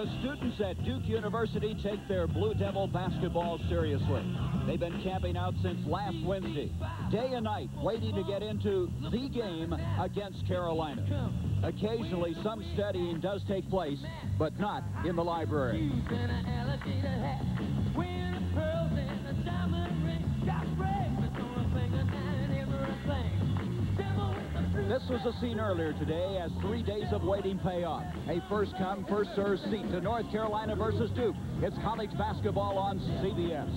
The students at Duke University take their Blue Devil basketball seriously. They've been camping out since last Wednesday, day and night, waiting to get into the game against Carolina. Occasionally, some studying does take place, but not in the library. This was a scene earlier today as 3 days of waiting pay off. A first-come, first-served seat to North Carolina versus Duke. It's college basketball on CBS.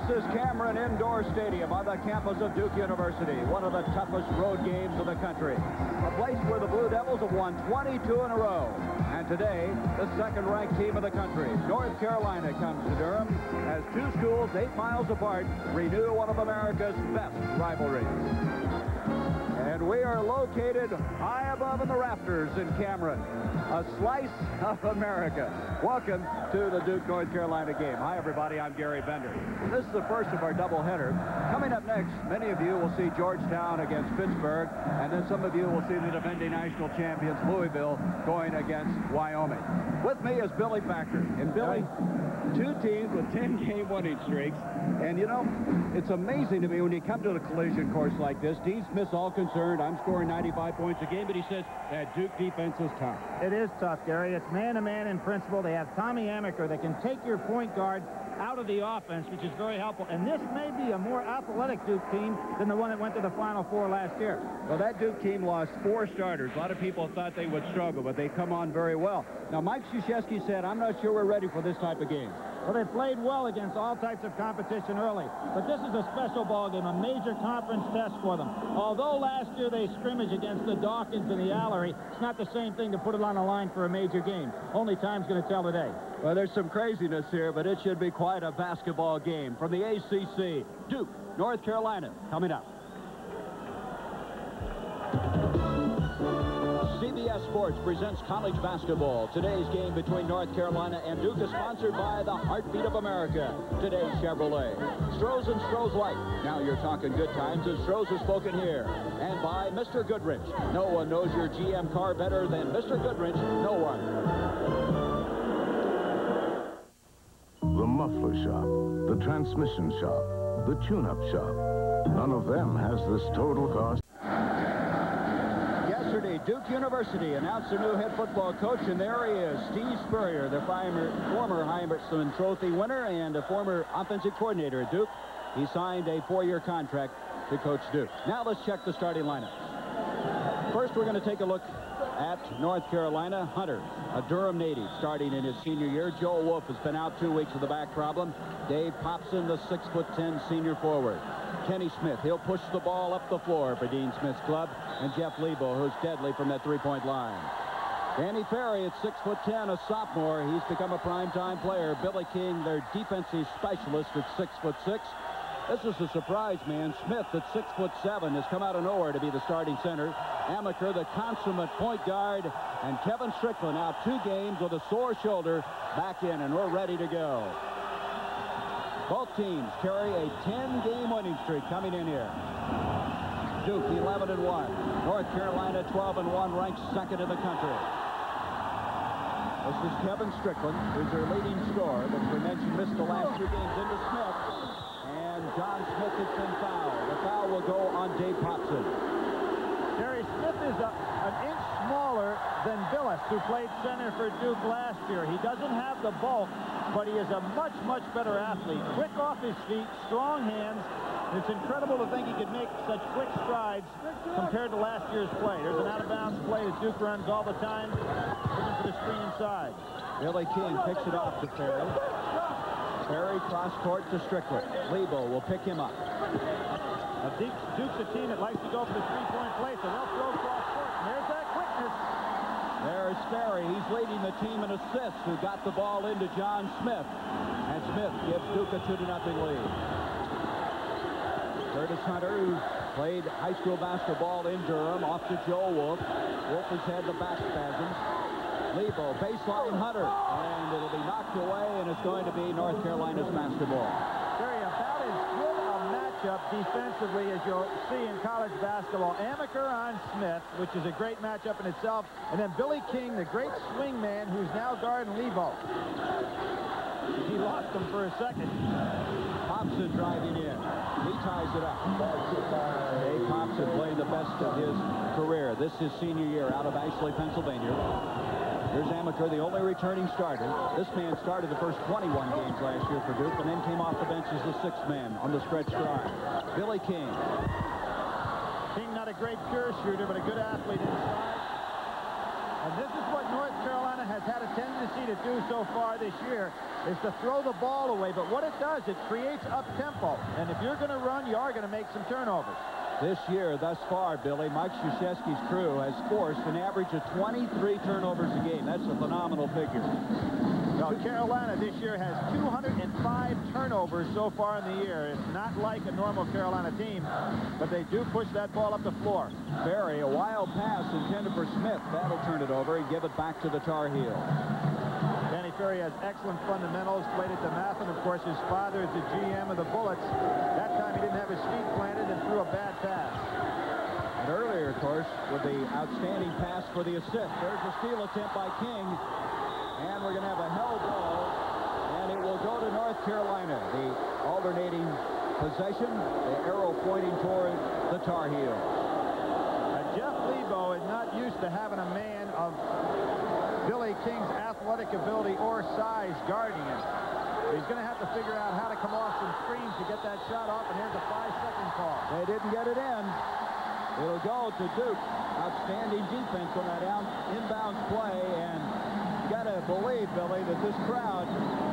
This is Cameron Indoor Stadium on the campus of Duke University, one of the toughest road games in the country. A place where the Blue Devils have won 22 in a row. And today, the second-ranked team of the country, North Carolina, comes to Durham as two schools 8 miles apart renew one of America's best rivalries. And we are located high above in the rafters in Cameron, a slice of America. Welcome to the Duke North Carolina game. Hi, everybody. I'm Gary Bender. This is the first of our doubleheader. Coming up next, many of you will see Georgetown against Pittsburgh, and then some of you will see the defending national champions Louisville going against Wyoming. With me is Billy Factor. And Billy, two teams with 10-game winning streaks. And, you know, it's amazing to me when you come to a collision course like this. Dean Smith's all concerned. I'm scoring 95 points a game, but he says that Duke defense is tough. It is tough, Gary. It's man-to-man in principle. They have Tommy Amaker that can take your point guard out of the offense, which is very helpful. And this may be a more athletic Duke team than the one that went to the Final Four last year. Well, that Duke team lost 4 starters. A lot of people thought they would struggle, but they come on very well. Now, Mike Krzyzewski said, I'm not sure we're ready for this type of game. Well, they played well against all types of competition early. But this is a special ball game, a major conference test for them. Although last year they scrimmaged against the Dawkins and the Allery, it's not the same thing to put it on the line for a major game. Only time's going to tell today. Well, there's some craziness here, but it should be quite a basketball game. From the ACC, Duke, North Carolina, coming up. CBS Sports presents college basketball. Today's game between North Carolina and Duke is sponsored by the Heartbeat of America. Today's Chevrolet. Stroh's and Stroh's Light. Now you're talking good times, and Stroh's is spoken here. And by Mr. Goodrich. No one knows your GM car better than Mr. Goodrich. No one. The muffler shop, the transmission shop, the tune-up shop. None of them has this total cost. Yesterday, Duke University announced their new head football coach, and there he is, Steve Spurrier, the former Heisman Trophy winner and a former offensive coordinator at Duke. He signed a 4-year contract to coach Duke. Now let's check the starting lineup. First, we're going to take a look at North Carolina. Hunter, a Durham native, starting in his senior year. Joe Wolf has been out 2 weeks with a back problem. Dave Popson, the 6'10" senior forward. Kenny Smith, he'll push the ball up the floor for Dean Smith's club. And Jeff Lebo, who's deadly from that three-point line. Danny Ferry at 6'10", a sophomore. He's become a primetime player. Billy King, their defensive specialist at 6'6". This is a surprise, man. Smith at 6'7" has come out of nowhere to be the starting center. Amaker, the consummate point guard. And Kevin Strickland out 2 games with a sore shoulder, back in, and we're ready to go. Both teams carry a 10-game winning streak coming in here. Duke 11-1. North Carolina 12-1, ranked second in the country. This is Kevin Strickland, who's their leading scorer, but as we mentioned, missed the last 2 games into Smith. And John Smith has been fouled. The foul will go on Dave Popson. Gary, Smith is an inch smaller than Billis, who played center for Duke last year. He doesn't have the bulk, but he is a much, much better athlete. Quick off his feet, strong hands. And it's incredible to think he could make such quick strides compared to last year's play. There's an out-of-bounds play that Duke runs all the time, looking for the screen inside. Billy King picks it off to Ferry. Ferry cross-court to Strickland. Lebo will pick him up. Duke's a team that likes to go for the three-point play, so they'll throw cross-court. And there's that quickness. There's Ferry. He's leading the team in assists, who got the ball into John Smith. And Smith gives Duke a 2-0 lead. Curtis Hunter, who played high school basketball in Durham, off to Joe Wolf. Wolf has had the back spasms. Lebo, baseline Hunter, and it'll be knocked away, and it's going to be North Carolina's basketball. Very about as good a matchup defensively as you'll see in college basketball. Amaker on Smith, which is a great matchup in itself, and then Billy King, the great swing man, who's now guarding Lebo. He lost him for a second. Thompson driving in. He ties it up. Dave Thompson played the best of his career. This is senior year out of Ashley, Pennsylvania. Here's Amaker, the only returning starter. This man started the first 21 games last year for Duke and then came off the bench as the sixth man on the stretch drive. Billy King. King, not a great pure shooter, but a good athlete inside. And this is what North Carolina has had a tendency to do so far this year, is to throw the ball away. But what it does, it creates up-tempo. And if you're going to run, you are going to make some turnovers. This year, thus far, Billy, Mike Krzyzewski's crew has forced an average of 23 turnovers a game. That's a phenomenal figure. Now, Carolina this year has 205 turnovers so far in the year. It's not like a normal Carolina team, but they do push that ball up the floor. Ferry, a wild pass intended for Smith. That'll turn it over and give it back to the Tar Heels. Danny Ferry has excellent fundamentals, played at DeMatha. Of course, his father is the GM of the Bullets. That time he didn't have his feet planted and threw a bad pass. And earlier, of course, with the outstanding pass for the assist. There's a steal attempt by King. And we're going to have a held ball, and it will go to North Carolina. The alternating possession, the arrow pointing toward the Tar Heels. Jeff Lebo is not used to having a man of Billy King's athletic ability or size guarding him. He's going to have to figure out how to come off some screens to get that shot off, and here's a 5-second call. They didn't get it in. It'll go to Duke. Outstanding defense on that inbounds play, and you got to believe, Billy, that this crowd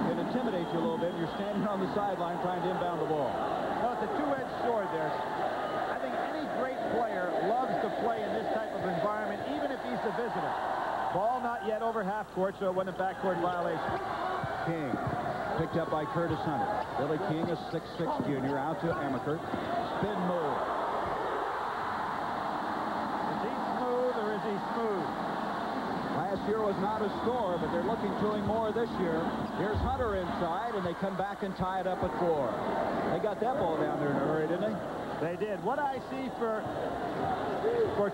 can intimidate you a little bit. You're standing on the sideline trying to inbound the ball. Well, it's a two-edged sword there. I think any great player loves to play in this type of environment, even if he's the visitor. Ball not yet over half court, so it wasn't a backcourt violation. King picked up by Curtis Hunter. Billy King, a 6'6 junior, out to Amaker. Spin move. Is he smooth or is he smooth? Last year was not a score, but they're looking to him more this year. Here's Hunter inside, and they come back and tie it up at 4. They got that ball down there in a hurry, didn't they? They did. What I see for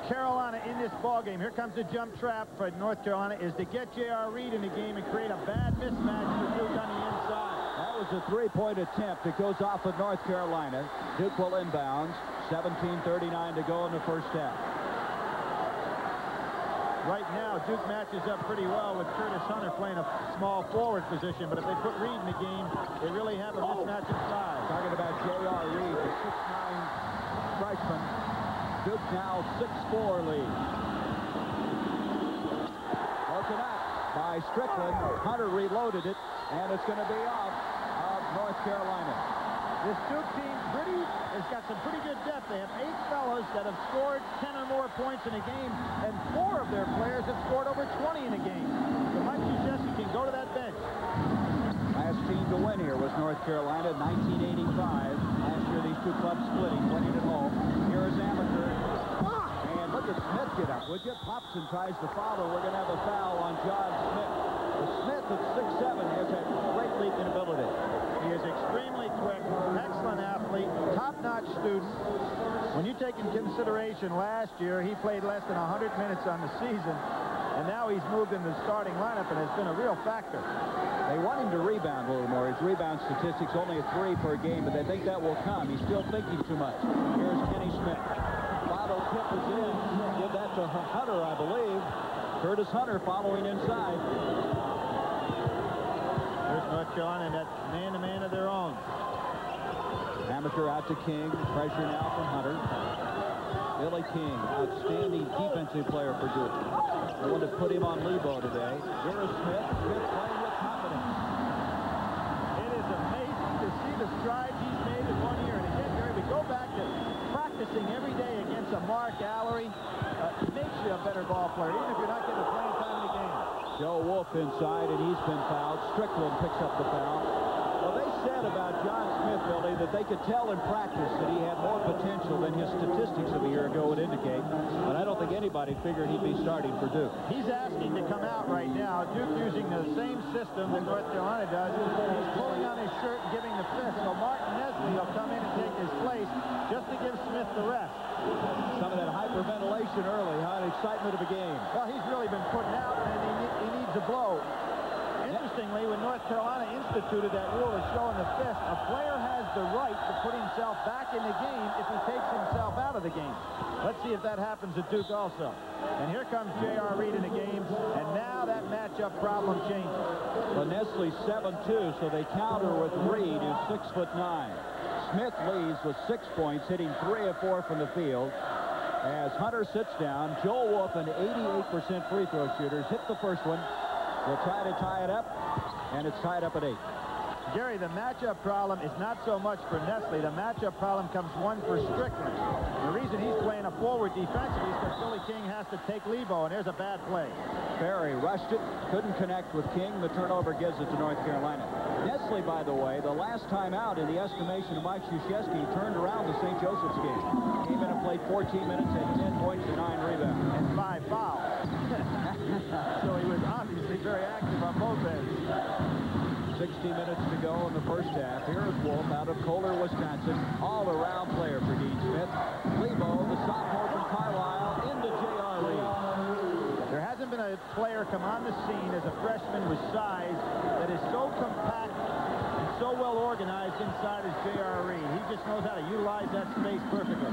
Carolina in this ball game, here comes the jump trap for North Carolina, is to get J.R. Reid in the game and create a bad mismatch for Duke on the inside. That was a three-point attempt. It goes off of North Carolina. Duke will inbounds. 17:39 to go in the first half. Right now, Duke matches up pretty well with Curtis Hunter playing a small forward position, but if they put Reid in the game, they really have a mismatch in size. Talking about J.R. Reid, the 6'9 freshman. Duke now 6-4 lead. Broken up by Strickland. Hunter reloaded it, and it's going to be off of North Carolina. This Duke team has got some pretty good depth. They have 8 fellas that have scored 10 or more points in a game, and 4 of their players have scored over 20 in a game. So Mike Krzyzewski can go to that bench. Last team to win here was North Carolina, 1985. Last year, these two clubs splitting, winning at home. Here is Amaker. And look at Smith get up, would you? Popson tries to follow. We're going to have a foul on John Smith. Smith at 6'7" has that great leaping ability. He is extremely quick, excellent athlete, top-notch student. When you take in consideration last year, he played less than 100 minutes on the season, and now he's moved into the starting lineup and has been a real factor. They want him to rebound a little more. His rebound statistics only a 3 per game, but they think that will come. He's still thinking too much. Here's Kenny Smith. Bottle tip is in. Give that to Hunter, I believe. Curtis Hunter following inside. There's North Carolina in that man-to-man of their own. Amaker out to King. Pressure now from Hunter. Billy King, outstanding defensive player for Duke. They want to put him on Lebo today. Here is Smith. Smith playing with confidence. It is amazing to see the strides he's made in 1 year. And again, Gary, we go back to practicing every day against a Mark Allery. It makes you a better ball player, even if you're not getting the playing time in the game. Joe Wolf inside, and he's been fouled. Strickland picks up the foul. Well, they said about John Smith Billy, that they could tell in practice that he had more potential than his statistics of a year ago would indicate. But I don't think anybody figured he'd be starting for Duke. He's asking to come out right now. Duke using the same system that North Carolina does. He's pulling on his shirt and giving the fist. So Martin Nestle will come in and take his place just to give Smith the rest. Some of that hyperventilation early, huh? The excitement of a game. Well, he's really been putting out, and he needs a blow. Interestingly, when North Carolina instituted that rule of showing the fist, a player has the right to put himself back in the game if he takes himself out of the game. Let's see if that happens at Duke also. And here comes J.R. Reid in the game, and now that matchup problem changes. Well, Nestle's 7'2", so they counter with Reid, who's 6'9". Smith leads with 6 points, hitting 3 of 4 from the field. As Hunter sits down, Joel Wolf, an 88% free throw shooters, hit the first one. We'll try to tie it up, and it's tied up at 8. Gary, the matchup problem is not so much for Nestle. The matchup problem comes one for Strickland. The reason he's playing a forward defensively is because Billy King has to take Lebo, and there's a bad play. Ferry rushed it, couldn't connect with King. The turnover gives it to North Carolina. Nestle, by the way, the last time out in the estimation of Mike Krzyzewski, turned around the St. Joseph's game. Came in and played 14 minutes, had 10 points and 9 rebounds. And 5 fouls. So he was obviously very active on both ends. 60 minutes to go in the first half. Here is Wolf out of Kohler, Wisconsin. All-around player for Dean Smith. Lebo, the sophomore from Carlisle, into J.R. Reid. There hasn't been a player come on the scene as a freshman with size that is so compact and so well organized inside as J.R. Reid. He just knows how to utilize that space perfectly.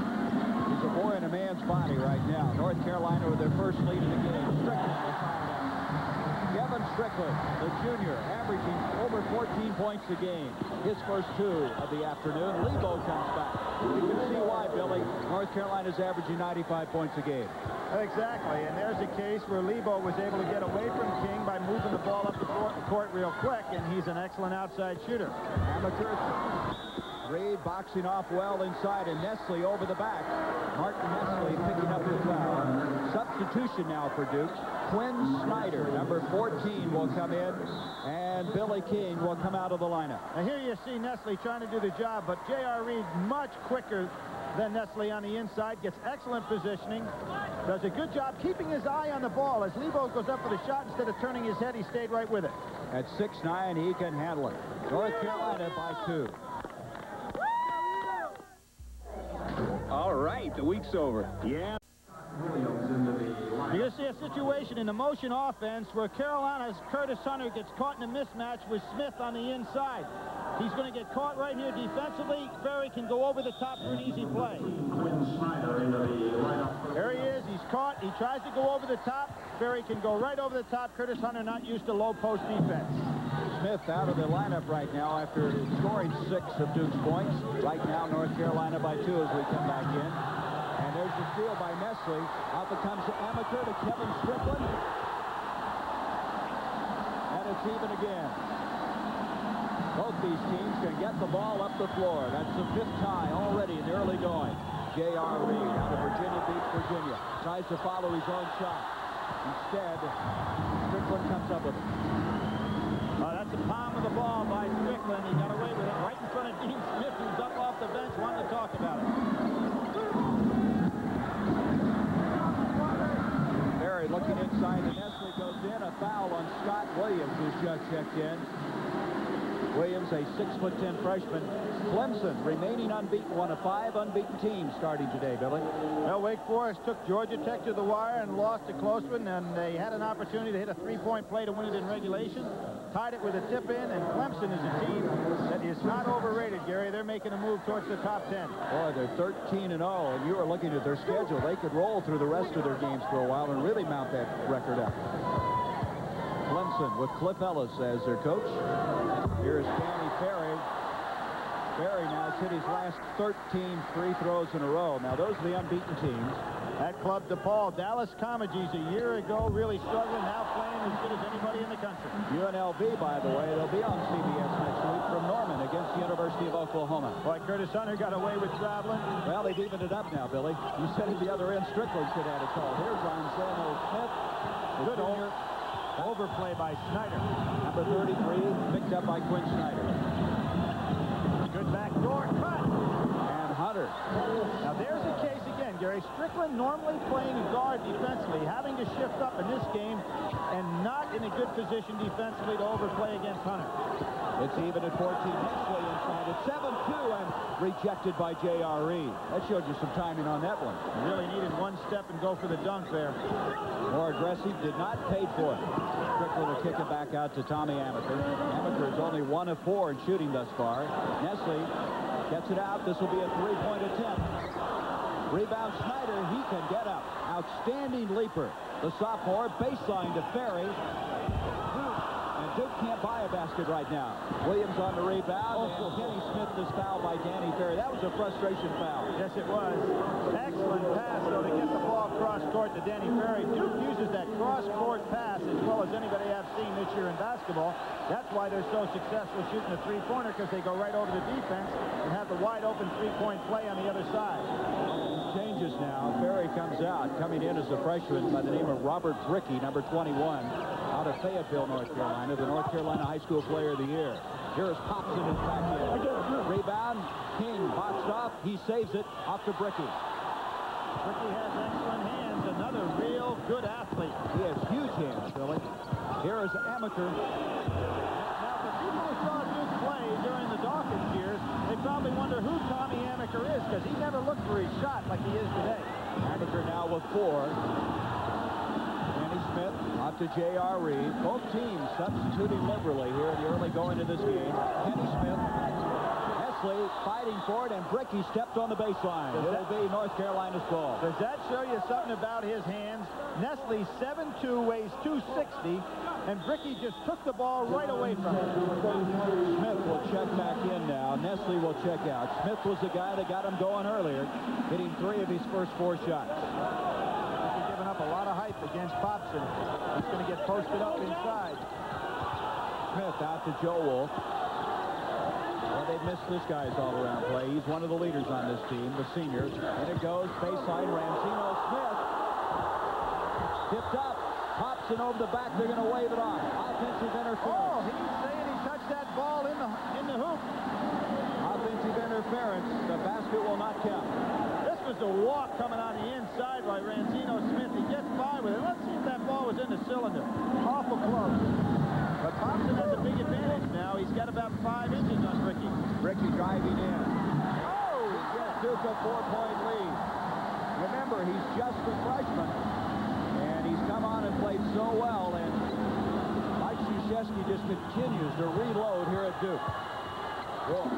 He's a boy in a man's body right now. North Carolina with their first lead in the game. Strickland. Kevin Strickland, the junior, averaging over 14 points a game. His first 2 of the afternoon. Lebo comes back. You can see why, Billy. North Carolina's averaging 95 points a game. Exactly, and there's a case where Lebo was able to get away from King by moving the ball up the court real quick, and he's an excellent outside shooter. Amaker. Reid boxing off well inside, and Nestle over the back. Martin Nestle picking up the foul. Substitution now for Duke. Quinn Snyder, number 14, will come in, and Billy King will come out of the lineup. Now here you see Nestle trying to do the job, but J.R. Reid much quicker than Nestle on the inside, gets excellent positioning, does a good job keeping his eye on the ball. As Lebo goes up for the shot, instead of turning his head, he stayed right with it. At 6'9", he can handle it. North Carolina by 2. All right, the week's over. Yeah. You're going to see a situation in the motion offense where Carolina's Curtis Hunter gets caught in a mismatch with Smith on the inside. He's going to get caught right here defensively. Ferry can go over the top for an easy play. There he is. He's caught. He tries to go over the top. Ferry can go right over the top. Curtis Hunter not used to low post defense. Smith out of the lineup right now after scoring 6 of Duke's points. Right now, North Carolina by 2 as we come back in. And there's the steal by Nestle. Out it comes to Amaker to Kevin Strickland. And it's even again. Both these teams can get the ball up the floor. That's the 5th tie already in the early going. J.R. Reid out of Virginia Beach, Virginia. Tries to follow his own shot. Instead, Strickland comes up with it. That's the palm of the ball by Strickland. He got away with it right in front of Dean Smith, who's up off the bench wanting to talk about it. Ferry looking inside, and Nestle goes in. A foul on Scott Williams, who's just checked in. Williams, a 6'10" freshman. Clemson remaining unbeaten, one of 5 unbeaten teams starting today, Billy. Well, Wake Forest took Georgia Tech to the wire and lost a close one, and they had an opportunity to hit a 3-point play to win it in regulation. Tied it with a tip-in, and Clemson is a team that is not overrated, Gary. They're making a move towards the top 10. Boy, they're 13-0, and you are looking at their schedule. They could roll through the rest of their games for a while and really mount that record up. Clemson with Cliff Ellis as their coach. Here's Danny Ferry. Ferry now has hit his last 13 free throws in a row. Now, those are the unbeaten teams. At Club DePaul, Dallas Comegys a year ago really struggling, now playing as good as anybody in the country. UNLV, by the way, they'll be on CBS next week from Norman against the University of Oklahoma. Boy, Curtis Hunter got away with traveling. Well, they've evened it up now, Billy. You said at the other end, Strickland should have a call. Here's Anselmo Smith. Good overplay by Snyder. Number 33, picked up by Quinn Snyder. Good back door Hunter normally playing guard defensively, having to shift up in this game and not in a good position defensively to overplay against Hunter. It's even at 14. Nestle inside at 7-2 and rejected by J.R. Reid. That showed you some timing on that one. Really needed one step and go for the dunk there. More aggressive, did not pay for it. Strickland will kick it back out to Tommy Amaker. Amaker is only 1 of 4 in shooting thus far. Nestle gets it out. This will be a three-point attempt. Rebound Snyder. He can get up. Outstanding leaper. The sophomore baseline to Ferry. And Duke can't buy a basket right now. Williams on the rebound. And Kenny Smith is fouled by Danny Ferry. That was a frustration foul. Yes, it was. Excellent pass, though, to get the ball cross-court to Danny Ferry. Duke uses that cross-court pass as well as anybody I've seen this year in basketball. That's why they're so successful shooting the three-pointer, because they go right over the defense and have the wide-open three-point play on the other side. Changes now. Ferry comes out, coming in as a freshman by the name of Robert Brickey, number 21, out of Fayetteville, North Carolina, the North Carolina High School Player of the Year. Here's Popson in back in. Rebound. King boxed off. He saves it off to Brickey. Brickey has excellent hands. Another real good athlete. He has huge hands, Billy. Here is Amaker. Now, for people who saw Duke play during the Dawkins years, they probably wonder who Tommy Amaker is, because he never looked for his shot like he is today. Amaker now with 4. Danny Smith off to J.R. Reid. Both teams substituting liberally here in the early going of this game. Kenny Smith. Nestle fighting for it, and Brickey stepped on the baseline. It'll be North Carolina's ball. Does that show you something about his hands? Nestle, 7'2", weighs 260, and Brickey just took the ball right away from him. Smith will check back in now. Nestle will check out. Smith was the guy that got him going earlier, hitting 3 of his first 4 shots. He's giving up a lot of height against Popson. He's going to get posted up inside. Smith out to Joe Wolf. Well, they've missed this guy's all-around play. He's one of the leaders on this team, the senior. And it goes baseline. Rancino Smith tipped up. Popson over the back. They're going to wave it off. Offensive interference. Oh, he's saying he touched that ball in the hoop. Offensive interference. The basket will not count. This was a walk coming on the inside by Rancino Smith. He gets by with it. Let's see if that ball was in the cylinder. Awful close. But Popson has a big advantage now. He's got about 5 inches on Brickey. Brickey driving in. Oh! He gives Duke a 4-point lead. Remember, he's just a freshman. And he's come on and played so well. And Mike Krzyzewski just continues to reload here at Duke. Wolf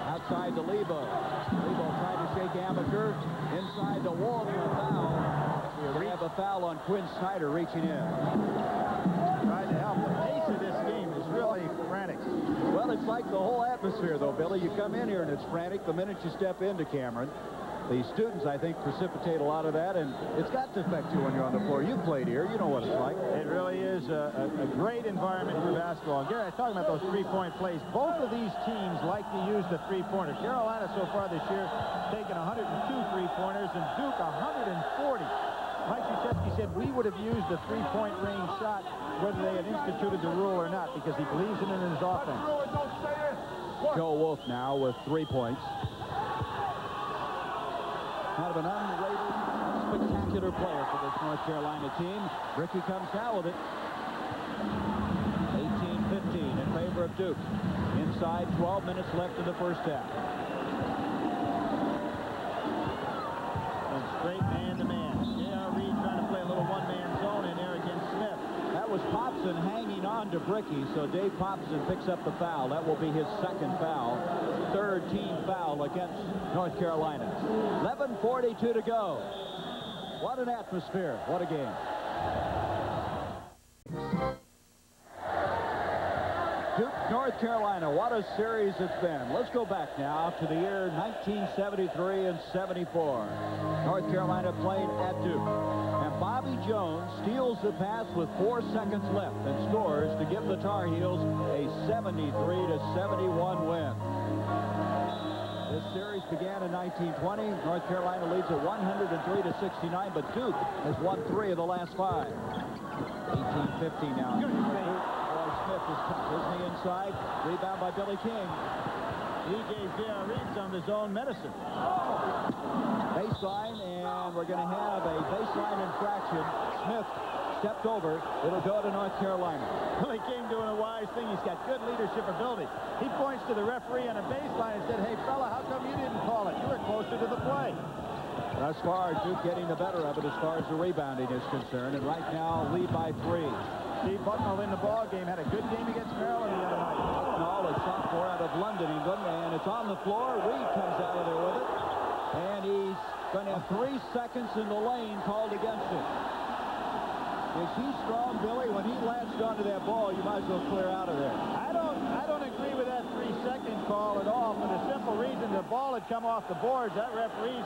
outside to Lebo. Lebo trying to shake Amaker. Inside to Wolf. A foul. We have a foul on Quinn Snyder reaching in. Trying to help. The pace of this game is really frantic. Well, it's like the whole atmosphere, though, Billy. You come in here and it's frantic the minute you step into Cameron. The students, I think, precipitate a lot of that, and it's got to affect you when you're on the floor. You played here. You know what it's like. It really is a great environment for basketball. Gary, I was talking about those three-point plays. Both of these teams like to use the three-pointer. Carolina so far this year taken 102 three-pointers, and Duke 140. Mike Krzyzewski said we would have used the three-point range shot whether they had instituted the rule or not, because he believes in it in his offense. Joe Wolf now with 3 points. Kind of an unrated, spectacular player for this North Carolina team. Brickey comes down with it. 18-15 in favor of Duke. Inside, 12 minutes left in the first half. And straight man-to-man. J.R. Reid trying to play a little one-man zone in there against Smith. That was Popson hanging on to Brickey, so Dave Popson picks up the foul. That will be his 2nd foul. 3rd team foul against North Carolina. 11:42 to go. What an atmosphere. What a game. Duke, North Carolina, what a series it's been. Let's go back now to the year 1973 and 74. North Carolina playing at Duke. And Bobby Jones steals the pass with 4 seconds left and scores to give the Tar Heels a 73-71 win. This series began in 1920. North Carolina leads at 103-69, but Duke has won 3 of the last 5. 18-15 now. Smith is tough, isn't he, inside? Rebound by Billy King. He gave J.R. Reid some of his own medicine. Baseline, and we're going to have a baseline infraction. Smith stepped over. It'll go to North Carolina. Well, he came doing a wise thing. He's got good leadership ability. He points to the referee on a baseline and said, "Hey, fella, how come you didn't call it? You were closer to the play." Thus far, Duke getting the better of it as far as the rebounding is concerned, and right now lead by 3. Steve Bucknall in the ball game had a good game against Maryland the other night. Bucknall, a sophomore out of London, England, and it's on the floor. Reid comes out of there with it, and he's going to have 3 seconds in the lane called against him. Is he strong, Billy? When he latched onto that ball, you might as well clear out of there. I don't agree with that 3-second call at all, for the simple reason the ball had come off the boards. That referee's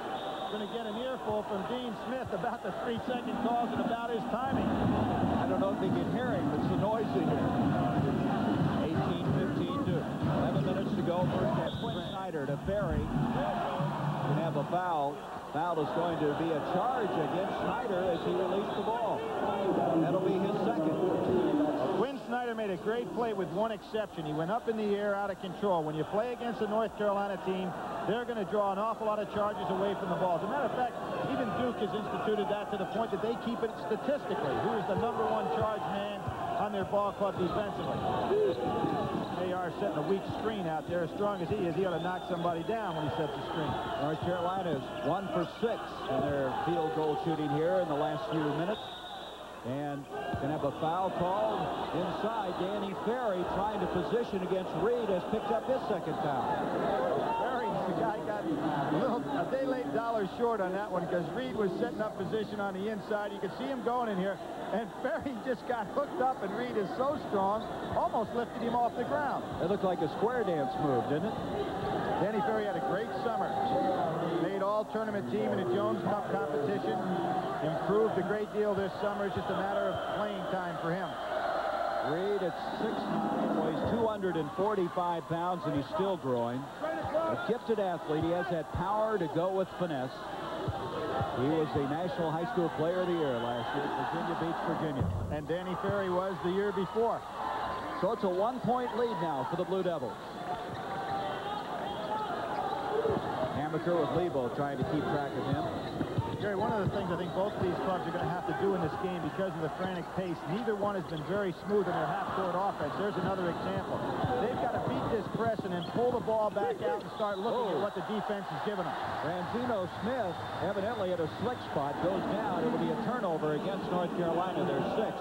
going to get an earful from Dean Smith about the 3-second calls and about his timing. I don't know if they can hear him. It's so noisy here. 18-15 Duke. 11 minutes to go. First half. Snyder to Ferry. Going to have a foul. Foul is going to be a charge against Snyder as he released the ball. That'll be his second. Quinn Snyder made a great play with one exception. He went up in the air out of control. When you play against a North Carolina team, they're going to draw an awful lot of charges away from the ball. As a matter of fact, even Duke has instituted that to the point that they keep it statistically. Who is the #1 charge man on their ball club defensively? JR setting a weak screen out there. As strong as he is, he ought to knock somebody down when he sets a screen. North Carolina is 1 for 6 in their field goal shooting here in the last few minutes. And going to have a foul called inside. Danny Ferry, trying to position against Reid, has picked up his second foul. Ferry, the guy got a day late $1 short on that one because Reid was setting up position on the inside. You could see him going in here, and Ferry just got hooked up, and Reid is so strong, almost lifted him off the ground. It looked like a square dance move, didn't it? Danny Ferry had a great summer. Made all-tournament team in the Jones Cup competition. Improved a great deal this summer. It's just a matter of playing time for him. Reid at 6'9", weighs 245 pounds, and he's still growing. A gifted athlete. He has that power to go with finesse. He was the National High School Player of the Year last year at Virginia Beach, Virginia. And Danny Ferry was the year before. So it's a 1-point lead now for the Blue Devils. Amaker with Lebo trying to keep track of him. Jerry, one of the things I think both of these clubs are going to have to do in this game because of the frantic pace, neither one has been very smooth in their half-court offense. There's another example. They've got to beat this press and then pull the ball back out and start looking at what the defense is giving them. Ranzino Smith, evidently at a slick spot, goes down. It'll be a turnover against North Carolina. They're 6.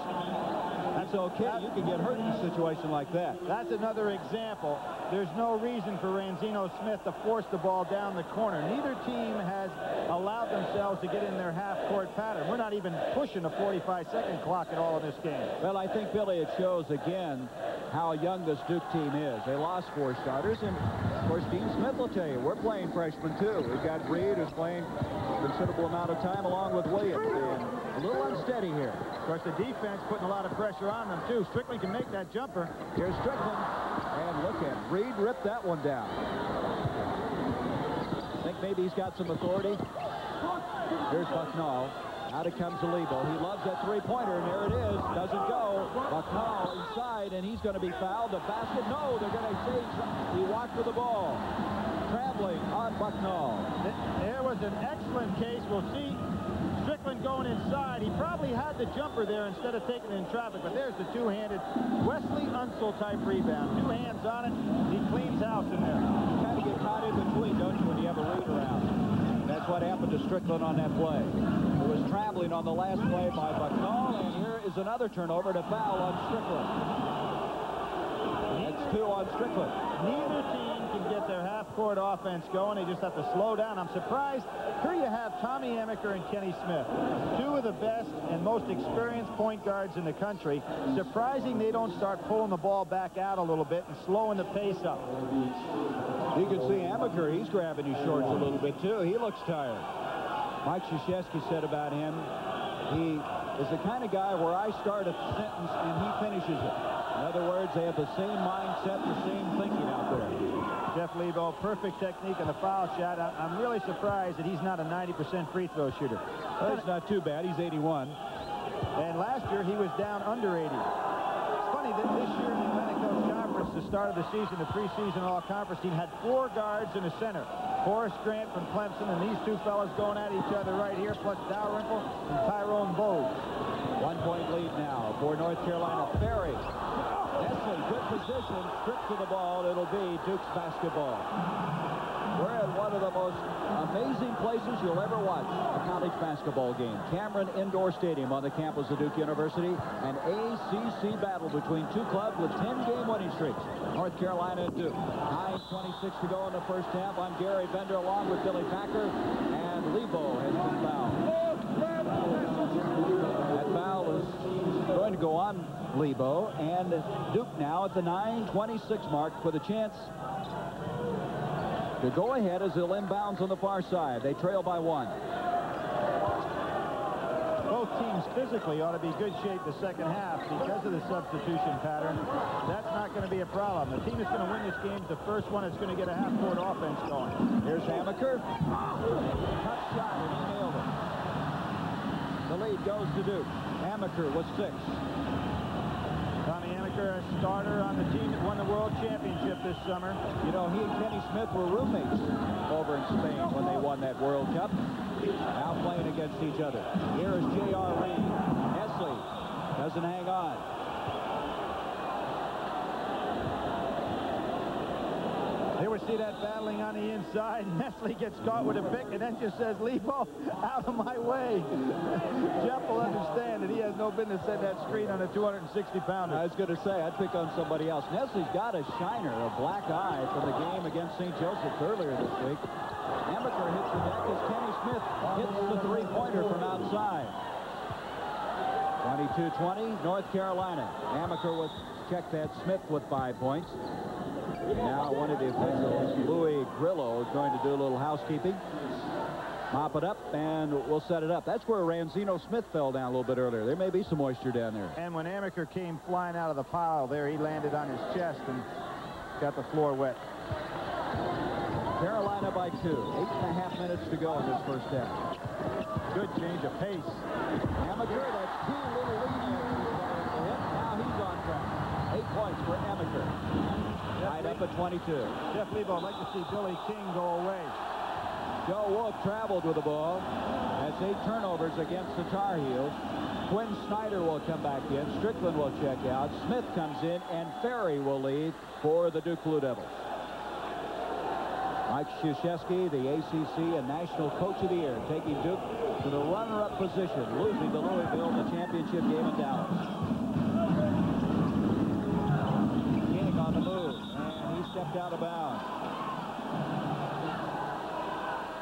That's okay. You can get hurt in a situation like that. That's another example. There's no reason for Ranzino Smith to force the ball down the corner. Neither team has allowed themselves to get in their half-court pattern. We're not even pushing a 45-second clock at all in this game. Well, I think, Billy, it shows again how young this Duke team is. They lost 4 starters, and, of course, Dean Smith will tell you, we're playing freshmen, too. We've got Reid, who's playing a considerable amount of time, along with Williams, and a little unsteady here. Of course, the defense putting a lot of pressure on them, too. Strickland can make that jumper. Here's Strickland, and look at it. Reid ripped that one down. Think maybe he's got some authority. Here's Bucknall. Out it comes Lebo. He loves that three-pointer, and there it is. Doesn't go. Bucknall inside, and he's going to be fouled. The basket, no, they're going to say he walked with the ball. Traveling on Bucknall. There was an excellent case. We'll see Strickland going inside. He probably had the jumper there instead of taking it in traffic, but there's the two-handed Wesley Unseld type rebound. 2 hands on it. He cleans house in there. You kind of get caught in between, don't you, when you have a Reid around? That's what happened to Strickland on that play. It was traveling on the last play by Bucknall, and here is another turnover to foul on Strickland. That's 2 on Strickland. Neither team can get their half-court offense going. They just have to slow down. I'm surprised. Here you have Tommy Amaker and Kenny Smith, 2 of the best and most experienced point guards in the country. Surprising they don't start pulling the ball back out a little bit and slowing the pace up. You can see Amaker, he's grabbing his shorts a little bit, too. He looks tired. Mike Krzyzewski said about him, he is the kind of guy where I start a sentence and he finishes it. In other words, they have the same mindset, the same thinking out there. Jeff Lebo, perfect technique on the foul shot. I'm really surprised that he's not a 90% free throw shooter. Well, that's not too bad. He's 81. And last year, he was down under 80. It's funny that this year in the Atlantic Coast Conference, conference the start of the season, the preseason all-conference team had 4 guards and a center. Forrest Grant from Clemson, and these two fellas going at each other right here, plus Dalrymple and Tyrone Bowes. 1-point lead now for North Carolina. Ferry. Nestle, good position, stripped to the ball. It'll be Duke's basketball. We're at one of the most amazing places you'll ever watch a college basketball game. Cameron Indoor Stadium on the campus of Duke University. An ACC battle between two clubs with 10-game winning streaks. North Carolina and Duke. 9:26 to go in the first half. I'm Gary Bender along with Billy Packer. And Lebo has been fouled. That foul is going to go on Lebo. And Duke now at the 9:26 mark with a chance to go ahead as they'll inbounds on the far side. They trail by 1. Both teams physically ought to be good shape the second half because of the substitution pattern. That's not going to be a problem. The team that's going to win this game is the first one that's going to get a half-court offense going. Here's Amaker. Tough shot, and he nailed it. The lead goes to Duke. Amaker with 6. Tommy Amaker, a starter on the team that won the World Championship this summer. You know, he and Kenny Smith were roommates over in Spain when they won that World Cup. Now playing against each other. Here is J.R. Reid. Nestle doesn't hang on. Here we see that battling on the inside. Nestle gets caught with a pick and then just says, Lebo, out of my way. Jeff will understand that he has no business setting that screen on a 260-pounder. I was going to say, I'd pick on somebody else. Nestle's got a shiner, a black eye from the game against St. Joseph's earlier this week. Amaker hits the deck as Kenny Smith hits the three-pointer from outside. 22-20, North Carolina. Amaker will check that. Smith with 5 points. Now one of the officials, Louis Grillo, is going to do a little housekeeping. Mop it up, and we'll set it up. That's where Ranzino Smith fell down a little bit earlier. There may be some moisture down there. And when Amaker came flying out of the pile there, he landed on his chest and got the floor wet. Carolina by 2. 8.5 minutes to go in this first half. Good change of pace. Amaker, that's 2 little lead for him. Now he's on track. 8 points for Amaker. Tied up at 22. Jeff Lebo, I'd like to see Billy King go away. Joe Wolf traveled with the ball. That's 8 turnovers against the Tar Heels. Quinn Snyder will come back in. Strickland will check out. Smith comes in, and Ferry will lead for the Duke Blue Devils. Mike Krzyzewski, the ACC and National Coach of the Year, taking Duke to the runner-up position, losing to Louisville in the championship game in Dallas. King on the move, and he stepped out of bounds.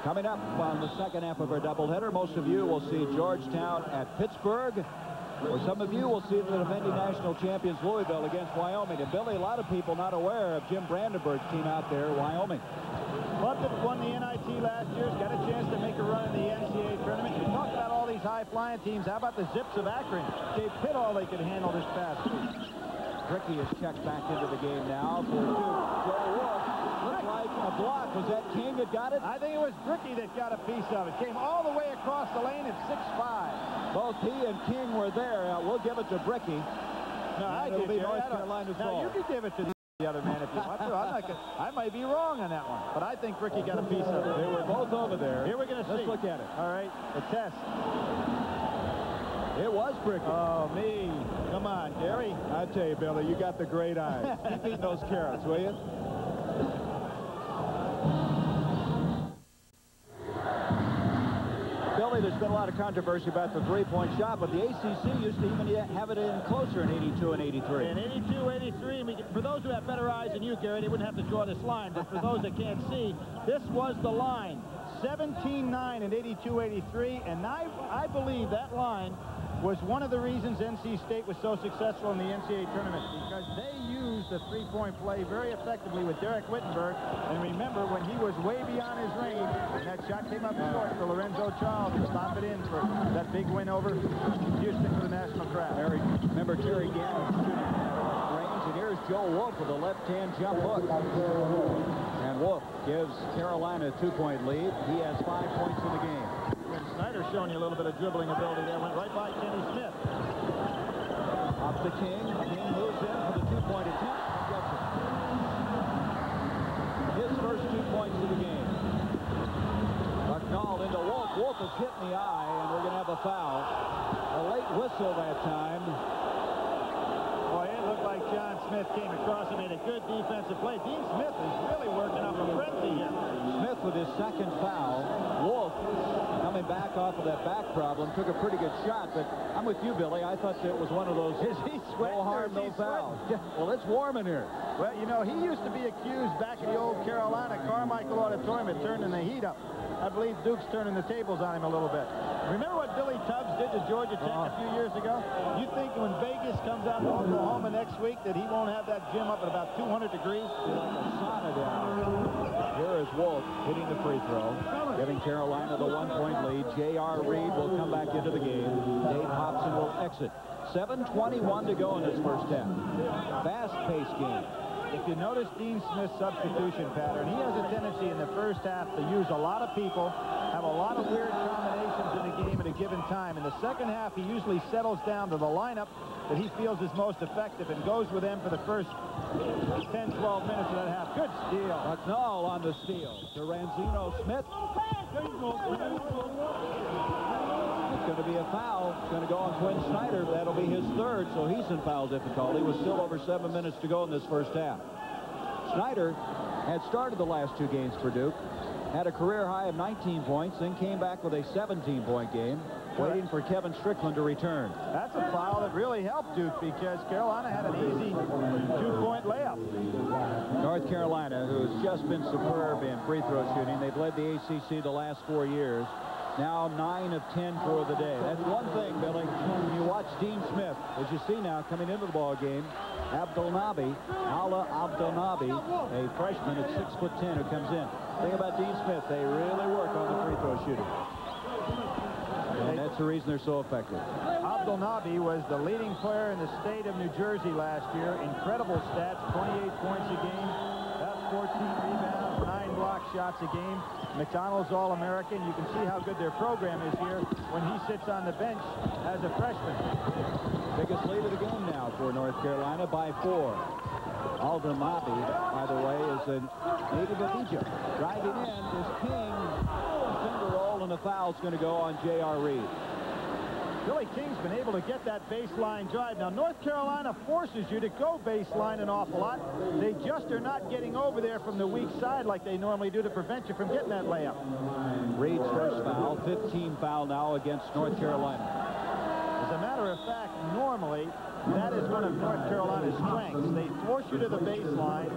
Coming up on the second half of our doubleheader, most of you will see Georgetown at Pittsburgh, or some of you will see the defending national champions Louisville against Wyoming. And Billy, a lot of people not aware of Jim Brandenburg's team out there, Wyoming. Club that won the NIT last year has got a chance to make a run in the NCAA tournament. You talk about all these high-flying teams. How about the Zips of Akron? Gave Pitt all they could handle this past week. Ricky is checked back into the game now for Duke. Joe Wolf looked like a block. Was that King that got it? I think it was Bricky that got a piece of it. Came all the way across the lane at 6'5". Both he and King were there. We'll give it to Bricky. No, I it'll did, be North Carolina's ball. Now, you can give it to the other man if you want to. I might be wrong on that one, but I think Bricky got a piece of it. They were both over there. Here we're going to see. Let's look at it. All right, the test. It was Bricky. Oh, me. Come on, Gary. I tell you, Billy, you got the great eyes. Keep eating those carrots, will you? Billy, there's been a lot of controversy about the three-point shot, but the ACC used to even have it in closer in 82 and 83. In 82, 83, for those who have better eyes than you, Gary, they wouldn't have to draw this line, but for those that can't see, this was the line. 17-9 in 82, 83, and I believe that line was one of the reasons NC State was so successful in the NCAA tournament, because they used the three-point play very effectively with Derek Wittenberg. And remember, when he was way beyond his range, and that shot came up short for Lorenzo Charles to stop it in for that big win over Houston for the national crowd. Remember Terry Gannon shooting at range, and here's Joe Wolf with a left-hand jump hook. And Wolf gives Carolina a 2-point lead. He has 5 points in the game. And Snyder showing you a little bit of dribbling ability there. Went right by Kenny Smith. Up to King. King moves in for the 2-point attempt and gets it. Wolf is hit in the eye, and we're going to have a foul. A late whistle that time. Boy, it looked like John Smith came across and made a good defensive play. Dean Smith is really working up a frenzy here. Smith with his second foul. Wolf, coming back off of that back problem, took a pretty good shot, but I'm with you, Billy. I thought it was one of those no harm, no foul. Well, it's warm in here. Well, you know, he used to be accused back in the old Carolina Carmichael Auditorium of turning the heat up. I believe Duke's turning the tables on him a little bit. Remember what Billy Tubbs did to Georgia Tech a few years ago? You think when Vegas comes out to Oklahoma next week that he won't have that gym up at about 200 degrees? Like a sauna down. Here is Wolf hitting the free throw, giving Carolina the 1-point lead. J.R. Reid will come back into the game. Dave Hobson will exit. 7:21 to go in this first half. Fast-paced game. If you notice Dean Smith's substitution pattern, he has a tendency in the first half to use a lot of people, have a lot of weird combinations in the game at a given time. In the second half, he usually settles down to the lineup that he feels is most effective and goes with them for the first 10, 12 minutes of that half. Good steal. Bucknall on the steal to Ranzino Smith. It's going to be a foul. It's going to go on Quinn Snyder. That'll be his third, so he's in foul difficulty with still over 7 minutes to go in this first half. Snyder had started the last 2 games for Duke, had a career high of 19 points, then came back with a 17-point game, waiting for Kevin Strickland to return. That's a foul that really helped Duke because Carolina had an easy 2-point layup. North Carolina, who has just been superb in free throw shooting. They've led the ACC the last 4 years. Now 9 of 10 for the day. That's one thing, Billy. When you watch Dean Smith, as you see now coming into the ball game, Abdelnaby, Ala Abdelnaby, a freshman at 6'10" who comes in. The thing about Dean Smith, they really work on the free throw shooting. And that's the reason they're so effective. Abdelnaby was the leading player in the state of New Jersey last year. Incredible stats, 28 points a game, about 14 rebounds, 9 block shots a game. McDonald's All-American. You can see how good their program is here when he sits on the bench as a freshman. Biggest lead of the game now for North Carolina by 4. Abdelnaby, by the way, is a native of Egypt. Driving in is King. Finger roll, and the foul's going to go on J.R. Reid. Billy King's been able to get that baseline drive. Now, North Carolina forces you to go baseline an awful lot. They just are not getting over there from the weak side like they normally do to prevent you from getting that layup. Reid's first foul, 15 foul now against North Carolina. As a matter of fact, normally, that is one of North Carolina's strengths. They force you to the baseline,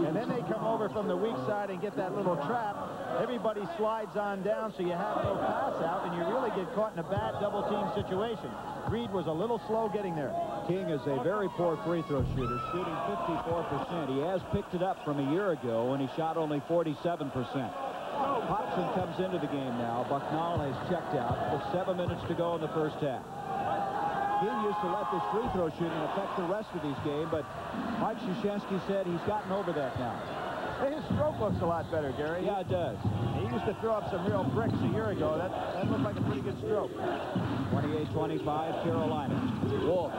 and then they come over from the weak side and get that little trap. Everybody slides on down, so you have no pass out, and you really get caught in a bad double-team situation. Reid was a little slow getting there. King is a very poor free throw shooter, shooting 54%. He has picked it up from a year ago when he shot only 47%. Hobson comes into the game now. Bucknall has checked out with 7 minutes to go in the first half. King used to let this free throw shooting affect the rest of his game, but Mike Krzyzewski said he's gotten over that now. Hey, his stroke looks a lot better, Gary. Yeah, it does. He used to throw up some real bricks a year ago. That looked like a pretty good stroke. 28-25, Carolina. Wolf.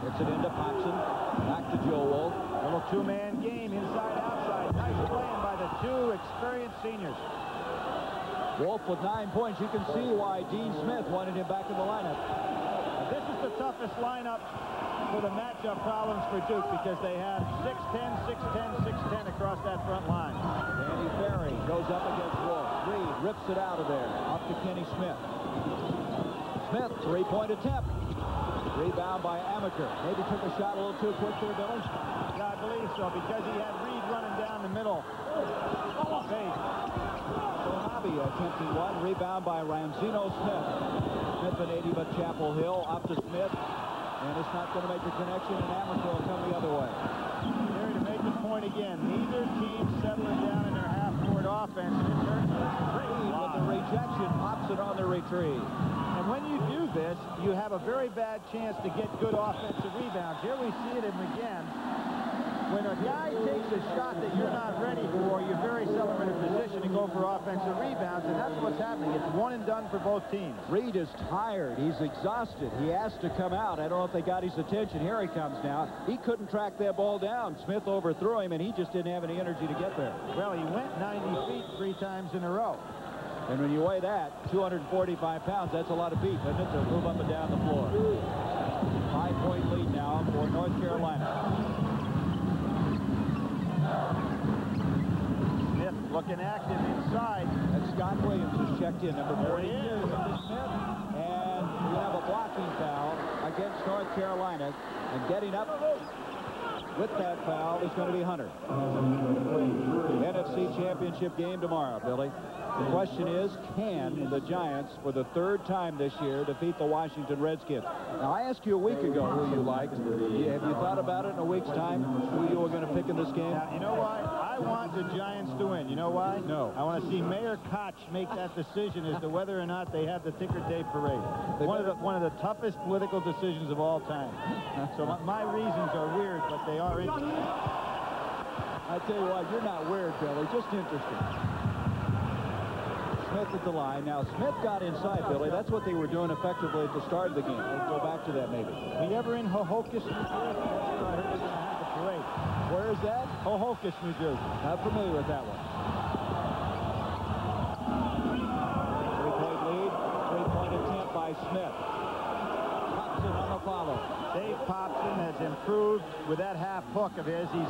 Gets it into Hobson. Back to Joe Wolf. Little 2-man game, inside-outside. Nice playing by the 2 experienced seniors. Wolf with 9 points. You can see why Dean Smith wanted him back in the lineup. This is the toughest lineup for the matchup problems for Duke because they have 6'10", 6'10", 6'10" across that front line. Danny Ferry goes up against Wolf. Reid rips it out of there. Up to Kenny Smith. Smith, 3-point attempt. Rebound by Amaker. Maybe took a shot a little too quick there, Billy. Yeah, I believe so, because he had Reid running down the middle. Attempting one. Rebound by Ranzino Smith. Smith and 80 but Chapel Hill. Up to Smith. And it's not going to make the connection, and Amaker will come the other way. Here to make the point again. Neither team settling down in their half-court offense. Reid with the rejection. Pops it on the retrieve. And when you do this, you have a very bad chance to get good offensive rebounds. Here we see it again. When a guy takes a shot that you're not ready for, you're very seldom in a position to go for offensive rebounds, and that's what's happening. It's one and done for both teams. Reid is tired. He's exhausted. He has to come out. I don't know if they got his attention. Here he comes now. He couldn't track that ball down. Smith overthrew him, and he just didn't have any energy to get there. Well, he went 90 feet 3 times in a row. And when you weigh that, 245 pounds, that's a lot of beef, isn't it, to move up and down the floor. 5-point lead now for North Carolina. Smith looking active inside. And Scott Williams is checked in, number 42. There he is. Smith. And we have a blocking foul against North Carolina. And getting up with that foul is going to be Hunter. NFC Championship game tomorrow, Billy. The question is, can the Giants, for the third time this year, defeat the Washington Redskins? Now, I asked you a week ago who you liked. Have you thought about it in a week's time, who you were going to pick in this game? Now, you know why? I want the Giants to win. You know why? No. I want to see Mayor Koch make that decision as to whether or not they have the Ticker Tape Parade. One of the toughest political decisions of all time. So my reasons are weird, but they are interesting. I tell you what, you're not weird, Billy. Just interesting. Smith at the line. Now, Smith got inside, Billy. That's what they were doing effectively at the start of the game. Let's go back to that, maybe. Were you ever in Hohokus, New Jersey? That's where I heard they're going to have the parade. Where is that? Hohokus, New Jersey. Not familiar with that one. 3-point lead. 3-point attempt by Smith. Popson on the follow. Dave Popson has improved with that half hook of his. He's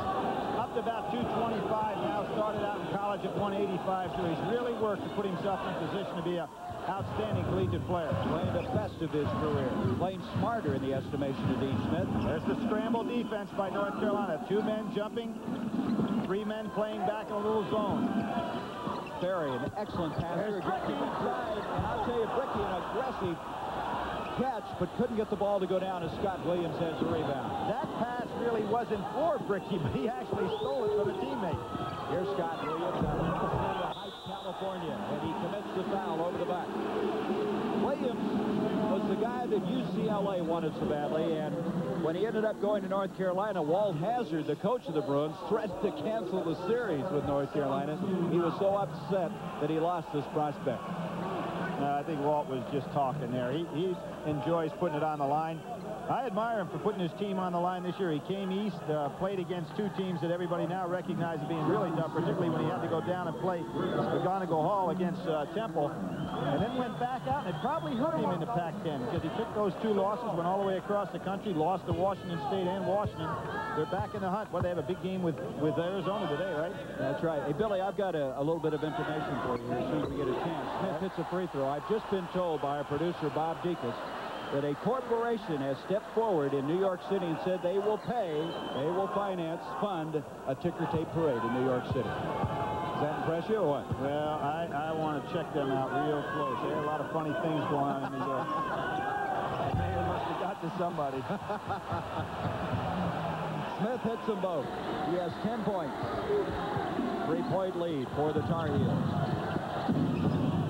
up to about 225 now, started out in college at 185, so he's really worked to put himself in position to be an outstanding collegiate player. Playing the best of his career. Playing smarter in the estimation of Dean Smith. There's the scramble defense by North Carolina. 2 men jumping, 3 men playing back in a little zone. Ferry, an excellent passer. Bricky inside, and I'll tell you, Bricky, an aggressive catch, but couldn't get the ball to go down as Scott Williams has the rebound. That pass really wasn't for Bricky, but he actually stole it from a teammate. Here's Scott Williams out of Heights, California, and he commits the foul over the back. Williams was the guy that UCLA wanted so badly, and when he ended up going to North Carolina, Walt Hazard, the coach of the Bruins, threatened to cancel the series with North Carolina. He was so upset that he lost this prospect. I think Walt was just talking there. He enjoys putting it on the line. I admire him for putting his team on the line this year. He came east, played against 2 teams that everybody now recognizes as being really tough, particularly when he had to go down and play McGonigal Hall against Temple, and then went back out, and it probably hurt him in the Pac-10 because he took those 2 losses, went all the way across the country, lost to Washington State and Washington. They're back in the hunt. Well, they have a big game with Arizona today, right? That's right. Hey, Billy, I've got a little bit of information for you here as soon as we get a chance. Smith hits a free throw. I've just been told by our producer, Bob Deacus, that a corporation has stepped forward in New York City and said they will fund a ticker tape parade in New York City. Does that impress you or what? Well, I want to check them out real close. There are a lot of funny things going on in New York. Mayor must have got to somebody. Smith hits them both. He has 10 points. 3-point lead for the Tar Heels.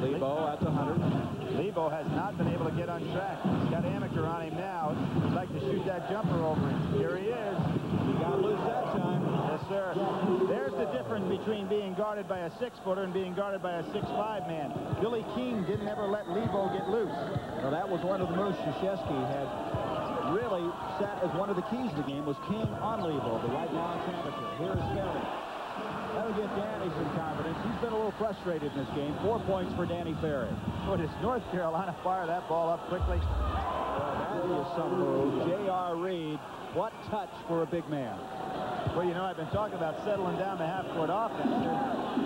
Lebo at the 100. Lebo has not been able to get on track. He's got Amaker on him now. He'd like to shoot that jumper over him. Here he is. He got loose that time. Yes, sir. There's the difference between being guarded by a 6-footer and being guarded by a 6'5" man. Billy Keene didn't ever let Lebo get loose. Well, that was one of the moves Krzyzewski had really sat as one of the keys of the game, was King on Lebo, but right now it's Amaker. Here's Ferry. That'll give Danny some confidence. He's been a little frustrated in this game. 4 points for Danny Ferry. Boy, does North Carolina fire that ball up quickly. That is some move. J.R. Reid, what touch for a big man. Well, you know, I've been talking about settling down the half-court offense.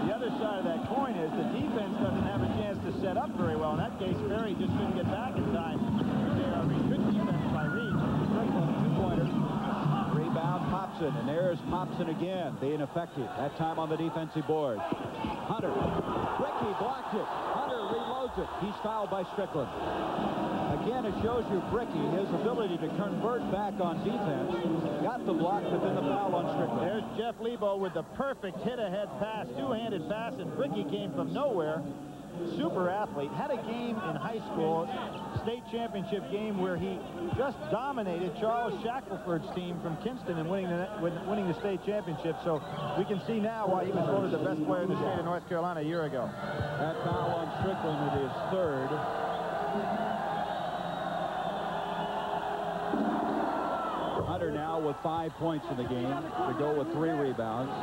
The other side of that coin is the defense doesn't have a chance to set up very well. In that case, Ferry just couldn't get back in time. J.R. Reid, good defense by Reid. Two-pointer. Rebound, Popson, and there's Popson again, being effective. That time on the defensive board. Hunter. Bricky blocked it. Hunter reloads it. He's fouled by Strickland. Again, it shows you Bricky, his ability to convert back on defense. Got the block, but then the foul on Strickland. There's Jeff Lebo with the perfect hit-ahead pass, 2-handed pass, and Bricky came from nowhere. Super athlete. Had a game in high school, state championship game, where he just dominated Charles Shackelford's team from Kinston and winning the state championship. So we can see now why he was voted the best player in the state of North Carolina a year ago. That foul on Strickland with his third. Hunter now with 5 points in the game to go with 3 rebounds.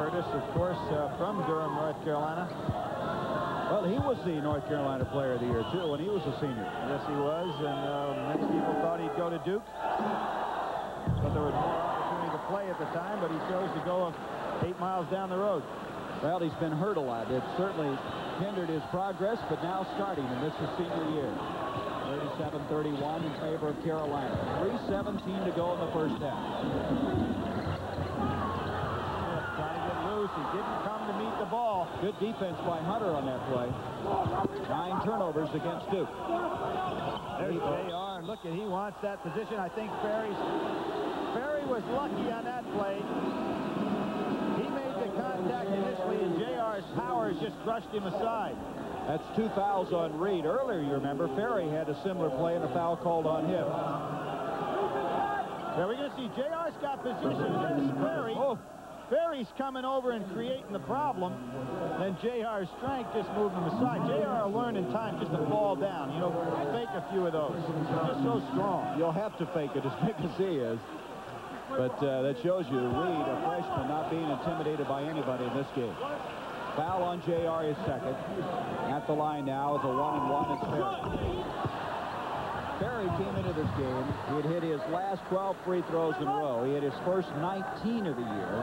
Curtis, of course, from Durham, North Carolina. Well, he was the North Carolina Player of the Year, too, when he was a senior. Yes, he was, and many people thought he'd go to Duke. But there was more opportunity to play at the time, but he chose to go 8 miles down the road. Well, he's been hurt a lot. It certainly hindered his progress, but now starting, and this is senior year. 37-31 in favor of Carolina. 3:17 to go in the first half. Trying to get loose. He didn't come to meet the ball. Good defense by Hunter on that play. 9 turnovers against Duke. There's JR, and look at, he wants that position. I think Ferry was lucky on that play. He made the contact initially, and JR's Powers just brushed him aside. That's 2 fouls on Reid. Earlier, you remember, Ferry had a similar play and a foul called on him. Now we're going to see JR's got position. There's Ferry. Oh. Ferry's coming over and creating the problem. Then JR's strength just moved him aside. JR will learn in time just to fall down. You know, fake a few of those. He's just so strong. You'll have to fake it as big as he is. But that shows you Reid, a freshman, not being intimidated by anybody in this game. Foul on JR is second. At the line now is a 1-and-1. It's Ferry. Ferry came into this game. He had hit his last 12 free throws in a row. He had his first 19 of the year.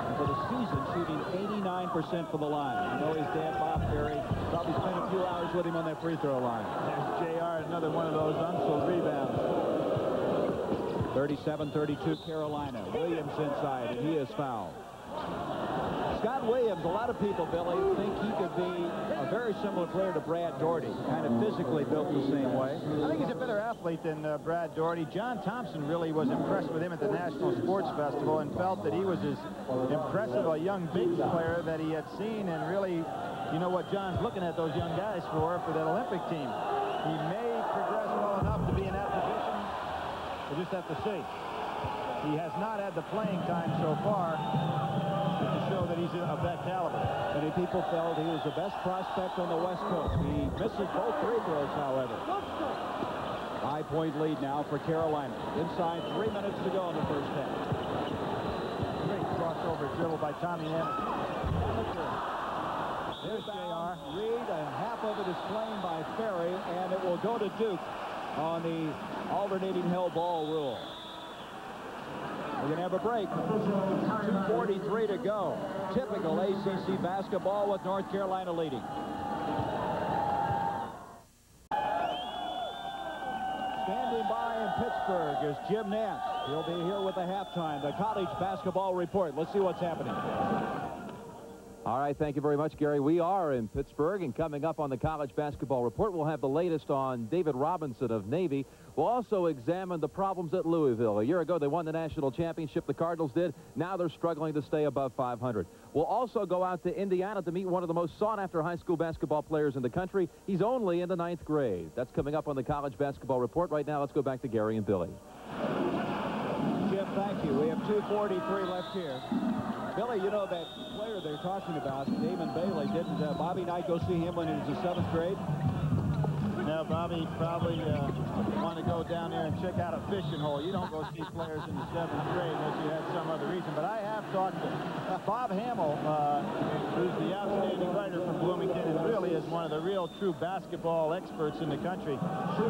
And for the season, shooting 89% from the line. You know his dad, Bob Ferry, probably spent a few hours with him on that free throw line. There's JR, another one of those unsold rebounds. 37-32 Carolina. Williams inside, and he is fouled. Scott Williams, a lot of people, Billy, think he could be a very similar player to Brad Daugherty, kind of physically built the same way. I think he's a better athlete than Brad Daugherty. John Thompson really was impressed with him at the National Sports Festival and felt that he was as impressive a young big player that he had seen, and really, you know what John's looking at those young guys for that Olympic team. He may progress well enough to be in that position. We'll just have to see. He has not had the playing time so far to show that he's of that caliber. Many people felt he was the best prospect on the West Coast. He misses both free throws, however. 5-point lead now for Carolina. Inside 3 minutes to go in the first half. Great crossover dribble by Tommy Amaker. There's JR. Reid, and half of it is claimed by Ferry, and it will go to Duke on the alternating hell ball rule. We're going to have a break. 2:43 to go. Typical ACC basketball with North Carolina leading. Standing by in Pittsburgh is Jim Nance. He'll be here with the halftime, the college basketball report. Let's see what's happening. All right, thank you very much, Gary. We are in Pittsburgh, and coming up on the college basketball report, we'll have the latest on David Robinson of Navy. We'll also examine the problems at Louisville. A year ago, they won the national championship. The Cardinals did. Now they're struggling to stay above 500. We'll also go out to Indiana to meet one of the most sought-after high school basketball players in the country. He's only in the 9th grade. That's coming up on the college basketball report. Right now, let's go back to Gary and Billy. Jim, thank you. We have 2:43 left here. Billy, you know that player they're talking about, Damon Bailey, didn't Bobby Knight go see him when he was in 7th grade? Now, Bobby probably want to go down there and check out a fishing hole. You don't go see players in the 7th grade unless you had some other reason. But I have talked to Bob Hamill, who's the outstanding writer from Bloomington and really is one of the real true basketball experts in the country.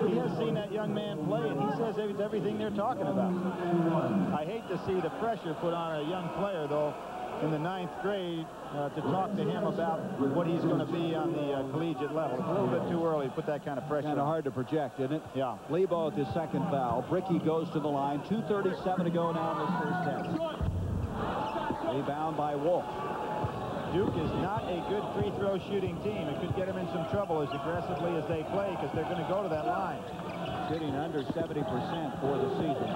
He has seen that young man play, and he says it's everything they're talking about. I hate to see the pressure put on a young player, though, in the 9th grade to talk to him about what he's going to be on the collegiate level. It's a little bit too early to put that kind of pressure. Kind of hard to project, isn't it? Yeah. Lebo with his second foul. Bricky goes to the line. 2:37 to go now in this first half. Rebound by Wolf. Duke is not a good free throw shooting team. It could get them in some trouble as aggressively as they play because they're going to go to that line. Shooting under 70% for the season.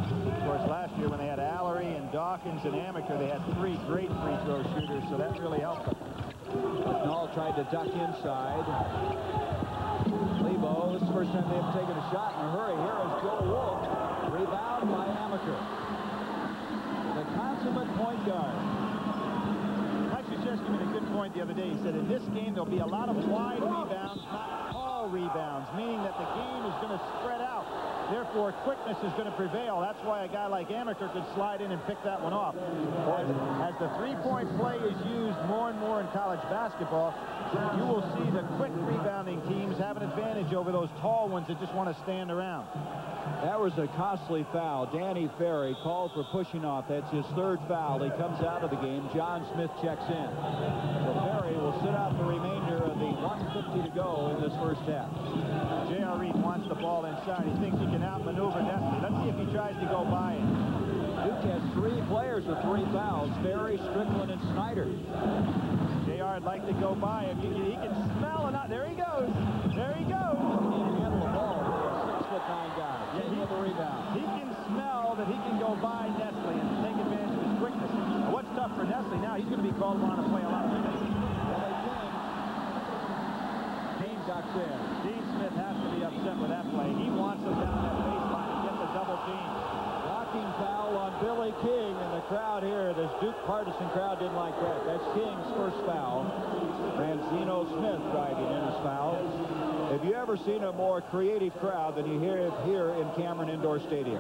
Of course, last year when they had Allery and Dawkins and Amaker, they had 3 great free throw shooters, so that really helped them. McNall tried to duck inside. Lebo, this is the first time they've taken a shot in a hurry. Here is Joe Wolf. Rebound by Amaker. The consummate point guard. Mike Krzyzewski made a good point the other day. He said in this game there'll be a lot of wide rebounds, not tall rebounds, meaning that the game is going to spread out. Therefore, quickness is going to prevail. That's why a guy like Amaker could slide in and pick that one off. As the three-point play is used more and more in college basketball, you will see the quick rebounding teams have an advantage over those tall ones that just want to stand around. That was a costly foul. Danny Ferry called for pushing off. That's his third foul. He comes out of the game. John Smith checks in. So Ferry will sit out the remainder of the 1:50 to go in this first half. J.R. Reid wants the ball inside. He thinks he can outmaneuver Nestle. Let's see if he tries to go by it. Duke has 3 players with 3 fouls. Ferry, Strickland, and Snyder. J.R. would like to go by him. He can smell it out. There he goes. There he goes. He can handle the ball. 6'9" guy. Yeah, with the rebound. He can smell that he can go by Nestle and take advantage of his quickness. And what's tough for Nestle now, he's going to be called on to play a lot of minutes. Dean ducks in. Dean Smith has to be upset with that play. He wants him down that baseline and get the double team. Blocking foul on Billy King, and the crowd here, this Duke partisan crowd didn't like that. That's King's first foul. Ranzino Smith driving in his foul. Have you ever seen a more creative crowd than you hear here in Cameron Indoor Stadium?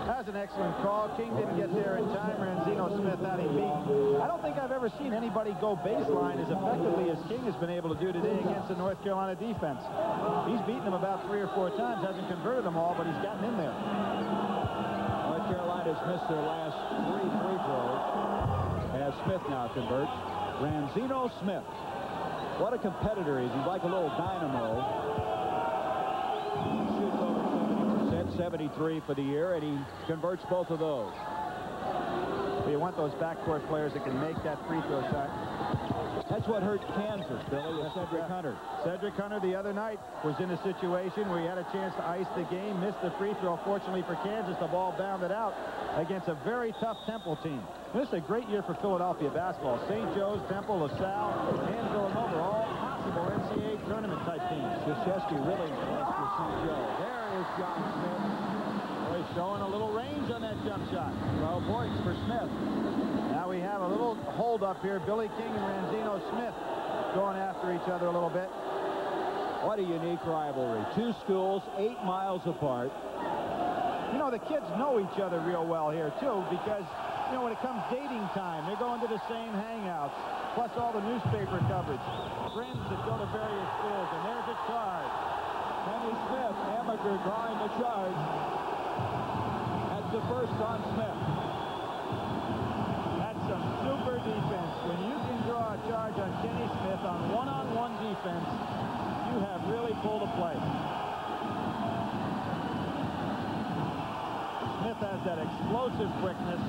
That's an excellent call. King didn't get there in time. Ranzino Smith had him beat. I don't think I've ever seen anybody go baseline as effectively as King has been able to do today against the North Carolina defense. He's beaten them about 3 or 4 times, hasn't converted them all, but he's gotten in there. North Carolina's missed their last 3 free throws, as Smith now converts. Ranzino Smith. What a competitor he is. He's like a little dynamo. Shoots over 70%, 73 for the year, and he converts both of those. Well, you want those backcourt players that can make that free throw shot. That's what hurt Kansas, Billy, with Cedric Hunter. Cedric Hunter the other night was in a situation where he had a chance to ice the game, missed the free throw. Fortunately for Kansas, the ball bounded out against a very tough Temple team. This is a great year for Philadelphia basketball. St. Joe's, Temple, LaSalle, and Villanova, all possible NCAA tournament type teams. Krzyzewski really impressed with St. Joe. There is John Smith. Boy, showing a little range on that jump shot. 12 points for Smith. Now we have a little hold up here. Billy King and Ranzino Smith going after each other a little bit. What a unique rivalry. 2 schools, 8 miles apart. You know, the kids know each other real well here, too, because, you know, when it comes dating time, they're going to the same hangouts, plus all the newspaper coverage. Friends that go to various schools, and there's a charge. Kenny Smith, Amaker drawing the charge. That's the first on Smith. That's some super defense. When you can draw a charge on Kenny Smith on one-on-one defense, you have really pulled a play. Smith has that explosive quickness,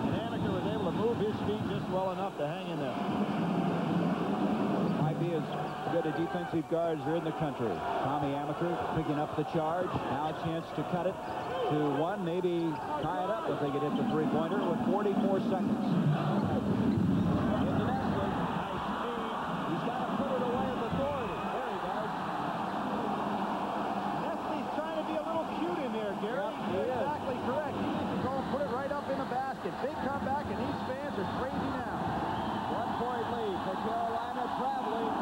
and Amaker was able to move his feet just well enough to hang in there. Might be as good a defensive guard as are in the country. Tommy Amaker picking up the charge. Now a chance to cut it to 1, maybe tie it up if they get hit the three-pointer with 44 seconds. Into Nestle. Nice speed. He's got to put it away with authority. There he goes. Nestle's trying to be a little cute in there, Gary. Yep, he You're is. exactly correct. He needs to go and put it right up in the basket. Big comeback, and these fans are crazy now. 1-point lead for Carolina, traveling.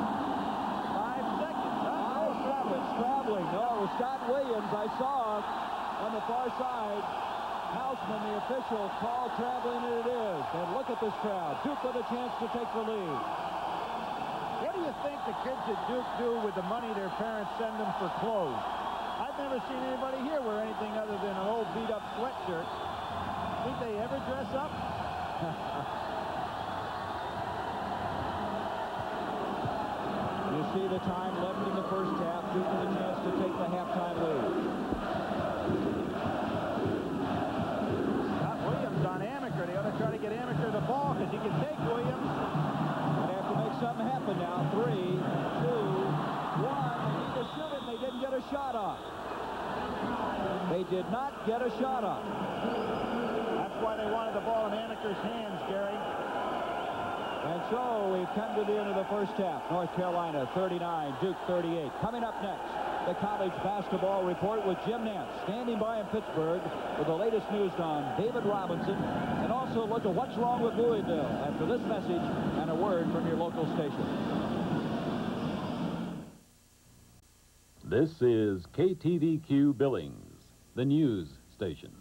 5 seconds. Traveling. No, it was Scott Williams. I saw on the far side. Houseman, the official, called traveling, and it is. And look at this crowd. Duke with a chance to take the lead. What do you think the kids at Duke do with the money their parents send them for clothes? I've never seen anybody here wear anything other than an old beat-up sweatshirt. Think they ever dress up? You see the time left in the first half. Duke with a chance to take the halftime lead. Got Williams on Amaker. They ought to try to get Amaker the ball because he can take Williams. They have to make something happen now. 3, 2, 1. They need to shoot it, and they didn't get a shot off. They did not get a shot off. That's why they wanted the ball in Amaker's hands, Gary. And so we've come to the end of the first half. North Carolina 39, Duke 38. Coming up next, the college basketball report with Jim Nance standing by in Pittsburgh with the latest news on David Robinson, and also look at what's wrong with Louisville after this message and a word from your local station. This is KTVQ Billings, the news station.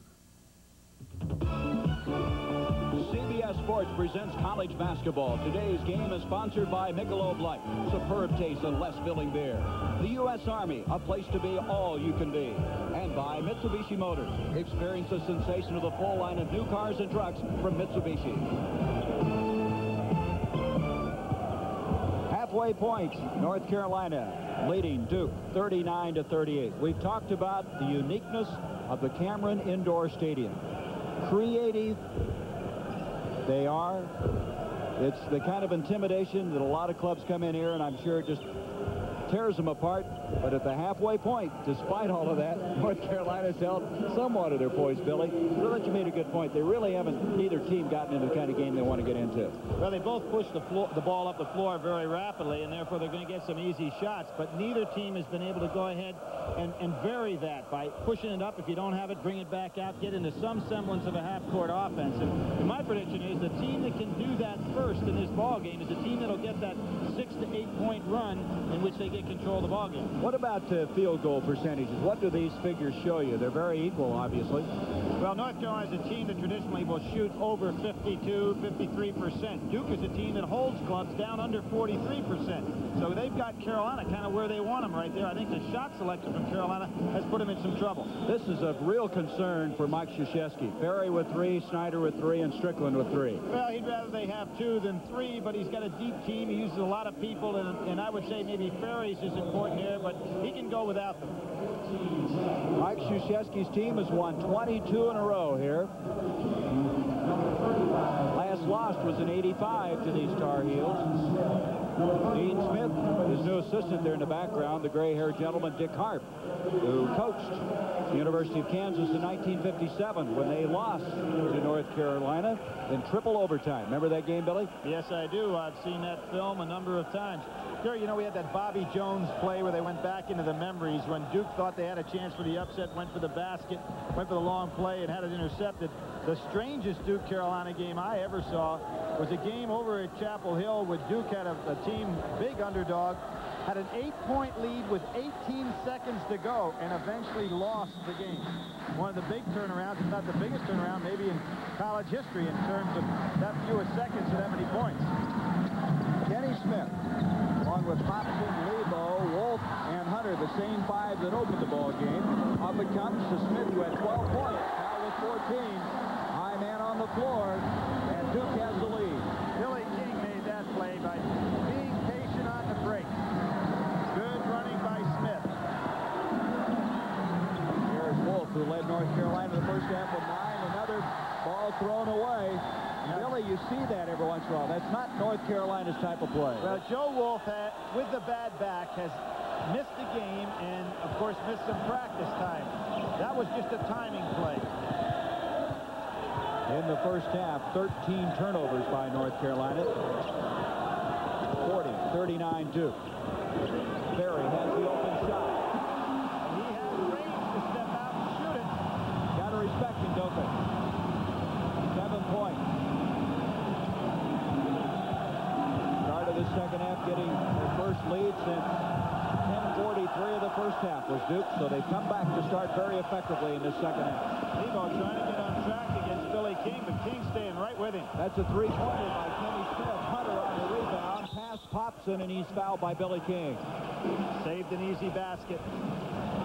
CBS Sports presents college basketball. Today's game is sponsored by Michelob Light. Superb taste and less filling beer. The U.S. Army, a place to be all you can be. And by Mitsubishi Motors. Experience the sensation of the full line of new cars and trucks from Mitsubishi. Halfway point, North Carolina leading Duke 39-38. We've talked about the uniqueness of the Cameron Indoor Stadium. Creative they are. It's the kind of intimidation that a lot of clubs come in here, and I'm sure it just tears them apart. But at the halfway point, despite all of that, North Carolina's held somewhat of their poise, Billy. But you made a good point. They really haven't, neither team, gotten into the kind of game they want to get into. Well, they both pushed the ball up the floor very rapidly, and therefore they're going to get some easy shots. But neither team has been able to go ahead and vary that by pushing it up. If you don't have it, bring it back out, get into some semblance of a half-court offense. And my prediction is the team that can do that first in this ball game is the team that'll get that 6 to 8 point run in which they get control of the ball game. What about field goal percentages? What do these figures show you? They're very equal, obviously. Well, North Carolina is a team that traditionally will shoot over 52, 53%. Duke is a team that holds clubs down under 43%. So they've got Carolina kind of where they want them right there. I think the shot selection from Carolina has put them in some trouble. This is a real concern for Mike Krzyzewski. Ferry with 3, Snyder with 3, and Strickland with 3. Well, he'd rather they have 2 than 3, but he's got a deep team. He uses a lot of people, and I would say maybe Ferry's is important here, but he can go without them. Mike Krzyzewski's team has won 22 in a row here. Last lost was in '85 to these Tar Heels. Dean Smith, his new assistant there in the background, the gray-haired gentleman Dick Harp, who coached the University of Kansas in 1957 when they lost to North Carolina in triple overtime. Remember that game, Billy? Yes, I do. I've seen that film a number of times. Sure, you know, we had that Bobby Jones play where they went back into the memories when Duke thought they had a chance for the upset, went for the basket, went for the long play, and had it intercepted. The strangest Duke-Carolina game I ever saw was a game over at Chapel Hill where Duke had a team, big underdog, had an 8-point lead with 18 seconds to go and eventually lost the game. One of the big turnarounds, if not the biggest turnaround, maybe in college history in terms of that few seconds and that many points. Kenny Smith, along with Hopkins, Lebo, Wolf, and Hunter, the same 5 that opened the ball game. Up it comes to Smith, who had 12 points, now with 14. High man on the floor, and Duke has the lead. Billy King made that play by being patient on the break. Good running by Smith. Here's Wolf, who led North Carolina in the first half with 9. Another ball thrown away. Billy, you see that every once in a while. That's not North Carolina's type of play. Well, Joe Wolf, with the bad back, has missed the game and, of course, missed some practice time. That was just a timing play. In the first half, 13 turnovers by North Carolina. 40-39 Duke. Ferry has the open shot. He has range to step out and shoot it. Got to respect him, don't they? 7 points. Start of the second half, getting their first lead since 10:43 of the first half was Duke, so they come back to start very effectively in the second half. Lebo trying to get on track against Billy King, but King staying right with him. That's a 3-pointer by Kenny Smith. Hunter on the rebound. Pass Popson, and he's fouled by Billy King. Saved an easy basket.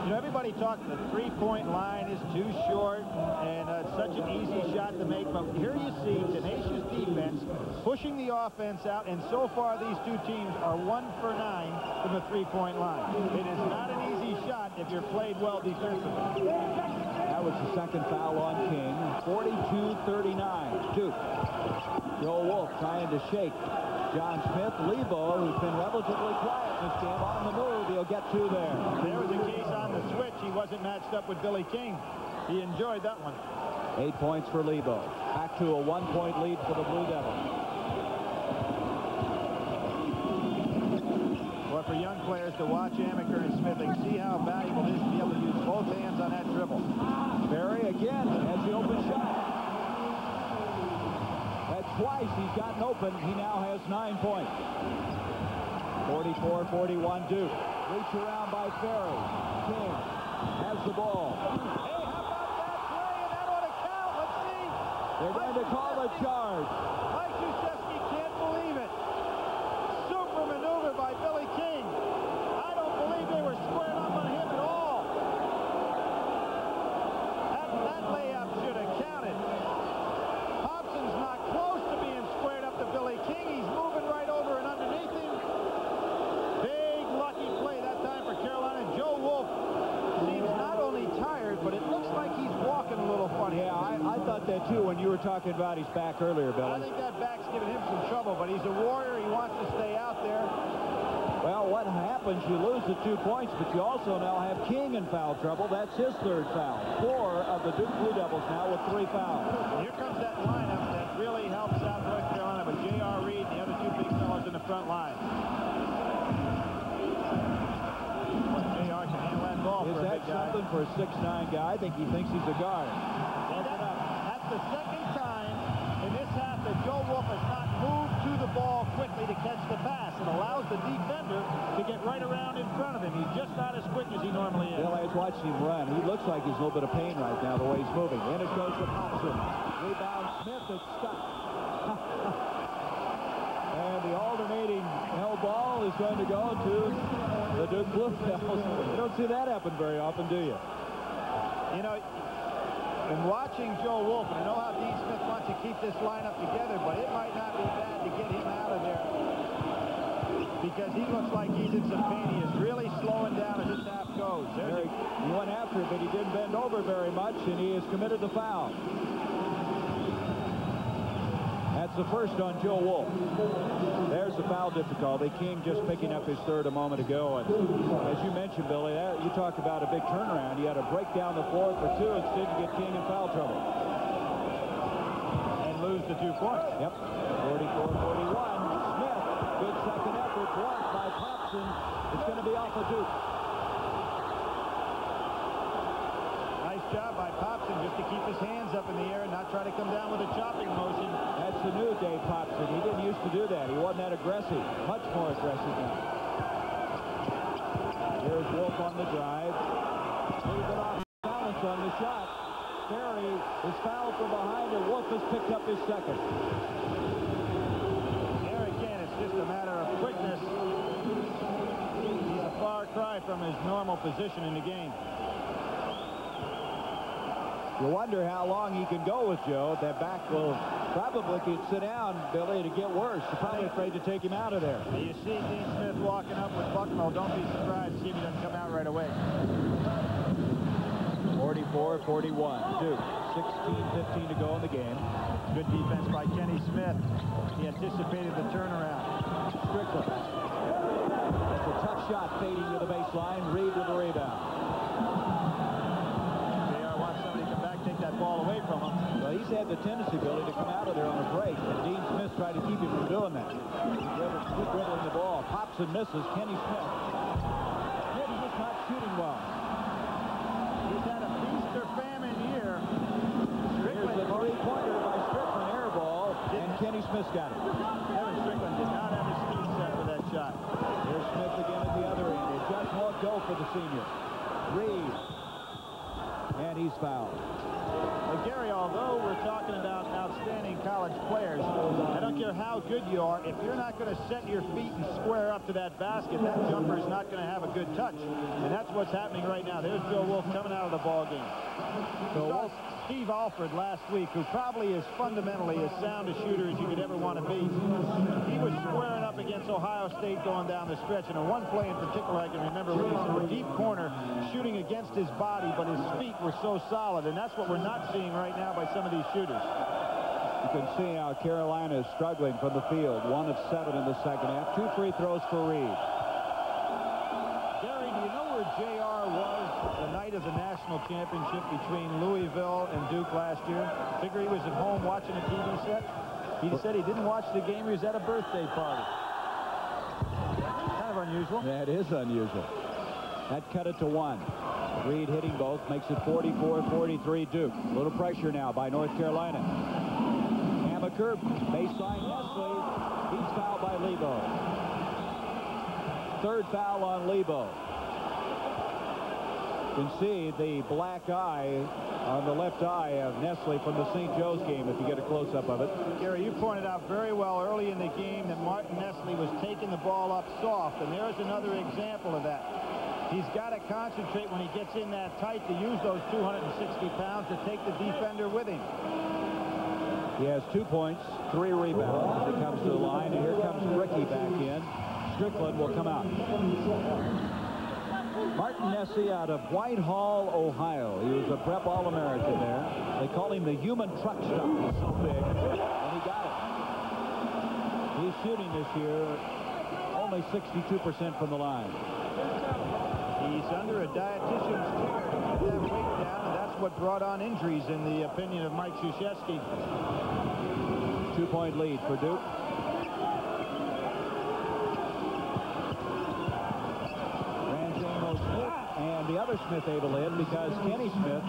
You know, everybody talking the three-point line is too short and such an easy shot to make. But here you see tenacious defense pushing the offense out, and so far these two teams are 1 for 9 from the three-point line. It is not an easy shot if you're played well defensively. That was the second foul on King. 42-39. Duke. Joe Wolf trying to shake John Smith. Lebo, who's been relatively quiet in this game, on the move. He'll get 2 there. There was a case on the switch. He wasn't matched up with Billy King. He enjoyed that one. 8 points for Lebo. Back to a 1-point lead for the Blue Devils. Well, for young players to watch Amaker and Smith and see how valuable it is to be able to use both hands on that dribble. Ferry again has the open shot. That's twice he's gotten open. He now has 9 points. 44-41 Duke. Reach around by Ferry. King has the ball. Hey, how about that play? And that ought to count. Let's see. They're going to call a charge. Mike Krzyzewski can't believe it. Super maneuver by Billy King. I don't believe they were squared up on him at all. That layup should have counted. Hobson's not close to being squared up to Billy King. He's moving right over and underneath him. Big lucky play that time for Carolina. Joe Wolf seems not only tired, but it looks like he's walking a little funny. Yeah, I thought that too when you were talking about his back earlier, Billy. I think that back's giving him some trouble, but he's a warrior. He wants to stay out there. Well, what happens? You lose the 2 points, but you also now have King in foul trouble. That's his 3rd foul. 4 of the Duke Blue Devils now with 3 fouls. Here comes that lineup that really helps out North Carolina with J.R. Reid and the other 2 big fellows in the front line. J.R. can handle that ball Is for a that big guy. something for a 6'9" guy? I think he thinks he's a guard. That's the second time in this half that Joe Wolf has not moved to the ball quickly to catch the pass. It allows the defender to get right around in front of him. He's just not as quick as he normally is. Bill, I was watching him run. He looks like he's in a little bit of pain right now, the way he's moving. In it goes to Hobson. Rebound Smith. It's stuck. And the alternating held ball is going to go to the Duke Blue Devils. You don't see that happen very often, do you? You know, in watching Joe Wolf, and I know how Dean Smith wants to keep this lineup together, but it might not be bad to get him out of there because he looks like he's in some pain. He is really slowing down as this half goes. He went after it, but he didn't bend over very much, and he has committed the foul. That's the first on Joe Wolf. There's the foul difficulty. King just picking up his 3rd a moment ago. And as you mentioned, Billy, you talk about a big turnaround. You had to break down the floor for 2 instead to get King in foul trouble. And lose the 2 points. Yep. 44-41. Smith, good second effort. Blocked by Thompson. It's going to be off of Duke. Nice job by Popson just to keep his hands up in the air and not try to come down with a chopping motion. That's the new Dave Popson. He didn't used to do that. He wasn't that aggressive. Much more aggressive now. Here's Wolf on the drive. A little bit off balance on the shot. Ferry is fouled from behind, and Wolf has picked up his 2nd. There again, it's just a matter of quickness. He's a far cry from his normal position in the game. You wonder how long he can go with Joe. That back will probably could sit down, Billy, to get worse. They're probably afraid to take him out of there. You see Dean Smith walking up with Bucknell. Don't be surprised to see if he doesn't come out right away. 44-41. Duke. 16-15 to go in the game. Good defense by Kenny Smith. He anticipated the turnaround. Strickland. That's a tough shot fading to the baseline. Reid with the rebound. Take that ball away from him. Well, he's had the tendency, Billy, to come out of there on a break, and Dean Smith tried to keep him from doing that. He's dribbling the ball. Pops and misses. Kenny Smith. Smith is just not shooting well. He's had a feast or famine year. Here's the three-pointer by Strickland, air ball, and Kenny Smith got it. Kevin Strickland did not have his feet set for that shot. Here's Smith again at the other end. It just won't go for the senior. Reid. And he's fouled. Well, Gary, although we're talking about outstanding college players, I don't care how good you are, if you're not going to set your feet and square up to that basket, that jumper is not going to have a good touch. And that's what's happening right now. There's Joe Wolf coming out of the ball game. So Steve Alford last week, who probably is fundamentally as sound a shooter as you could ever want to be, he was squaring up against Ohio State going down the stretch. And in one play in particular I can remember where he was in the deep corner shooting against his body, but his feet were so solid. And that's what we're not seeing right now by some of these shooters. You can see how Carolina is struggling from the field. 1 of 7 in the second half. 2 free throws for Reid. Gary, do you know where JR was the night of the national championship between Louisville and Duke last year? Figure he was at home watching a TV set. He said he didn't watch the game. He was at a birthday party. Kind of unusual. That is unusual. That cut it to 1. Reid hitting both makes it 44-43 Duke. A little pressure now by North Carolina. Amaker, baseline Nestle. He's fouled by Lebo. third foul on Lebo. You can see the black eye on the left eye of Nestle from the St. Joe's game if you get a close-up of it. Gary, you pointed out very well early in the game that Martin Nestle was taking the ball up soft, and there's another example of that. He's got to concentrate when he gets in that tight to use those 260 pounds to take the defender with him. He has 2 points, 3 rebounds as he comes to the line, and here comes Ricky back in. Strickland will come out. Martin Nestle out of Whitehall, Ohio. He was a prep All-American there. They call him the human truck stop. He's so big, and he got it. He's shooting this year only 62% from the line. He's under a dietitian's care to keep that weight down, and that's what brought on injuries, in the opinion of Mike Krzyzewski. 2-point lead for Duke. And the other Smith able to hit because Kenny Smith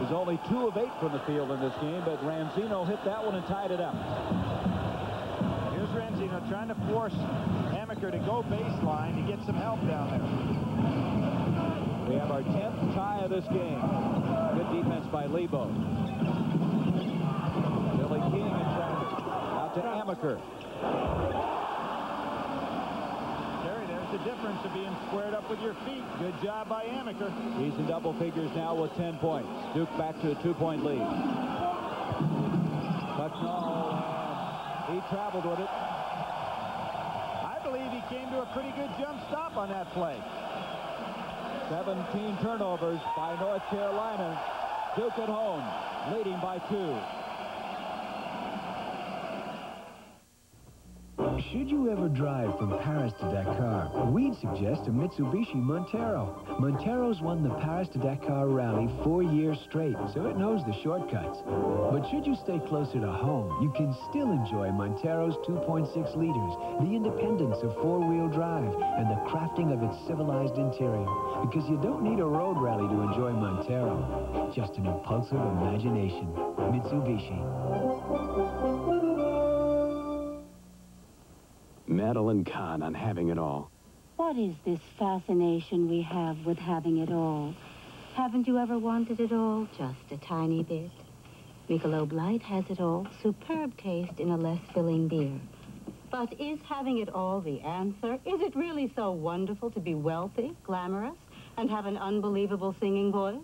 is only 2 of 8 from the field in this game, but Ranzino hit that one and tied it up. Here's Ranzino trying to force Amaker to go baseline to get some help down there. We have our 10th tie of this game. Good defense by Lebo. Billy King in traffic. Out to Amaker. The difference of being squared up with your feet. Good job by Amaker. He's in double figures now with 10 points. Duke back to a 2-point lead. But no, he traveled with it. I believe he came to a pretty good jump stop on that play. 17 turnovers by North Carolina. Duke at home, leading by 2. Should you ever drive from Paris to Dakar, we'd suggest a Mitsubishi Montero. Montero's won the Paris to Dakar rally 4 years straight, so it knows the shortcuts. But should you stay closer to home, you can still enjoy Montero's 2.6 liters, the independence of 4-wheel drive, and the crafting of its civilized interior. Because you don't need a road rally to enjoy Montero, just an impulsive imagination. Mitsubishi. Madeline Kahn on Having It All. What is this fascination we have with having it all? Haven't you ever wanted it all? Just a tiny bit. Michelob Light has it all. Superb taste in a less filling beer. But is having it all the answer? Is it really so wonderful to be wealthy, glamorous, and have an unbelievable singing voice?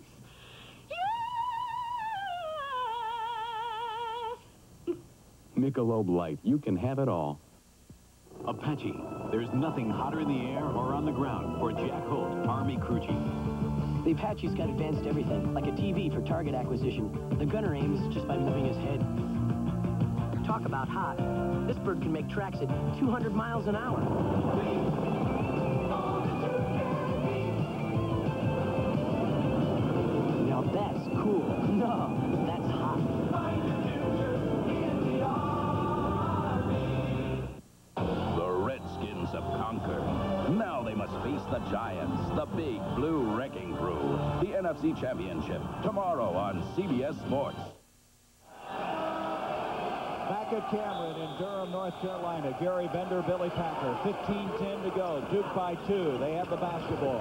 Yes! Michelob Light. You can have it all. Apache. There's nothing hotter in the air or on the ground for Jack Holt, Army crew chief. The Apache's got advanced everything, like a TV for target acquisition. The gunner aims just by moving his head. Talk about hot. This bird can make tracks at 200 miles an hour. Now that's cool. No, that's hot. Have conquered. Now they must face the Giants, the big blue wrecking crew. The NFC Championship tomorrow on CBS Sports. Back at Cameron in Durham, North Carolina. Gary Bender, Billy Packer. 15-10 to go. Duke by 2. They have the basketball.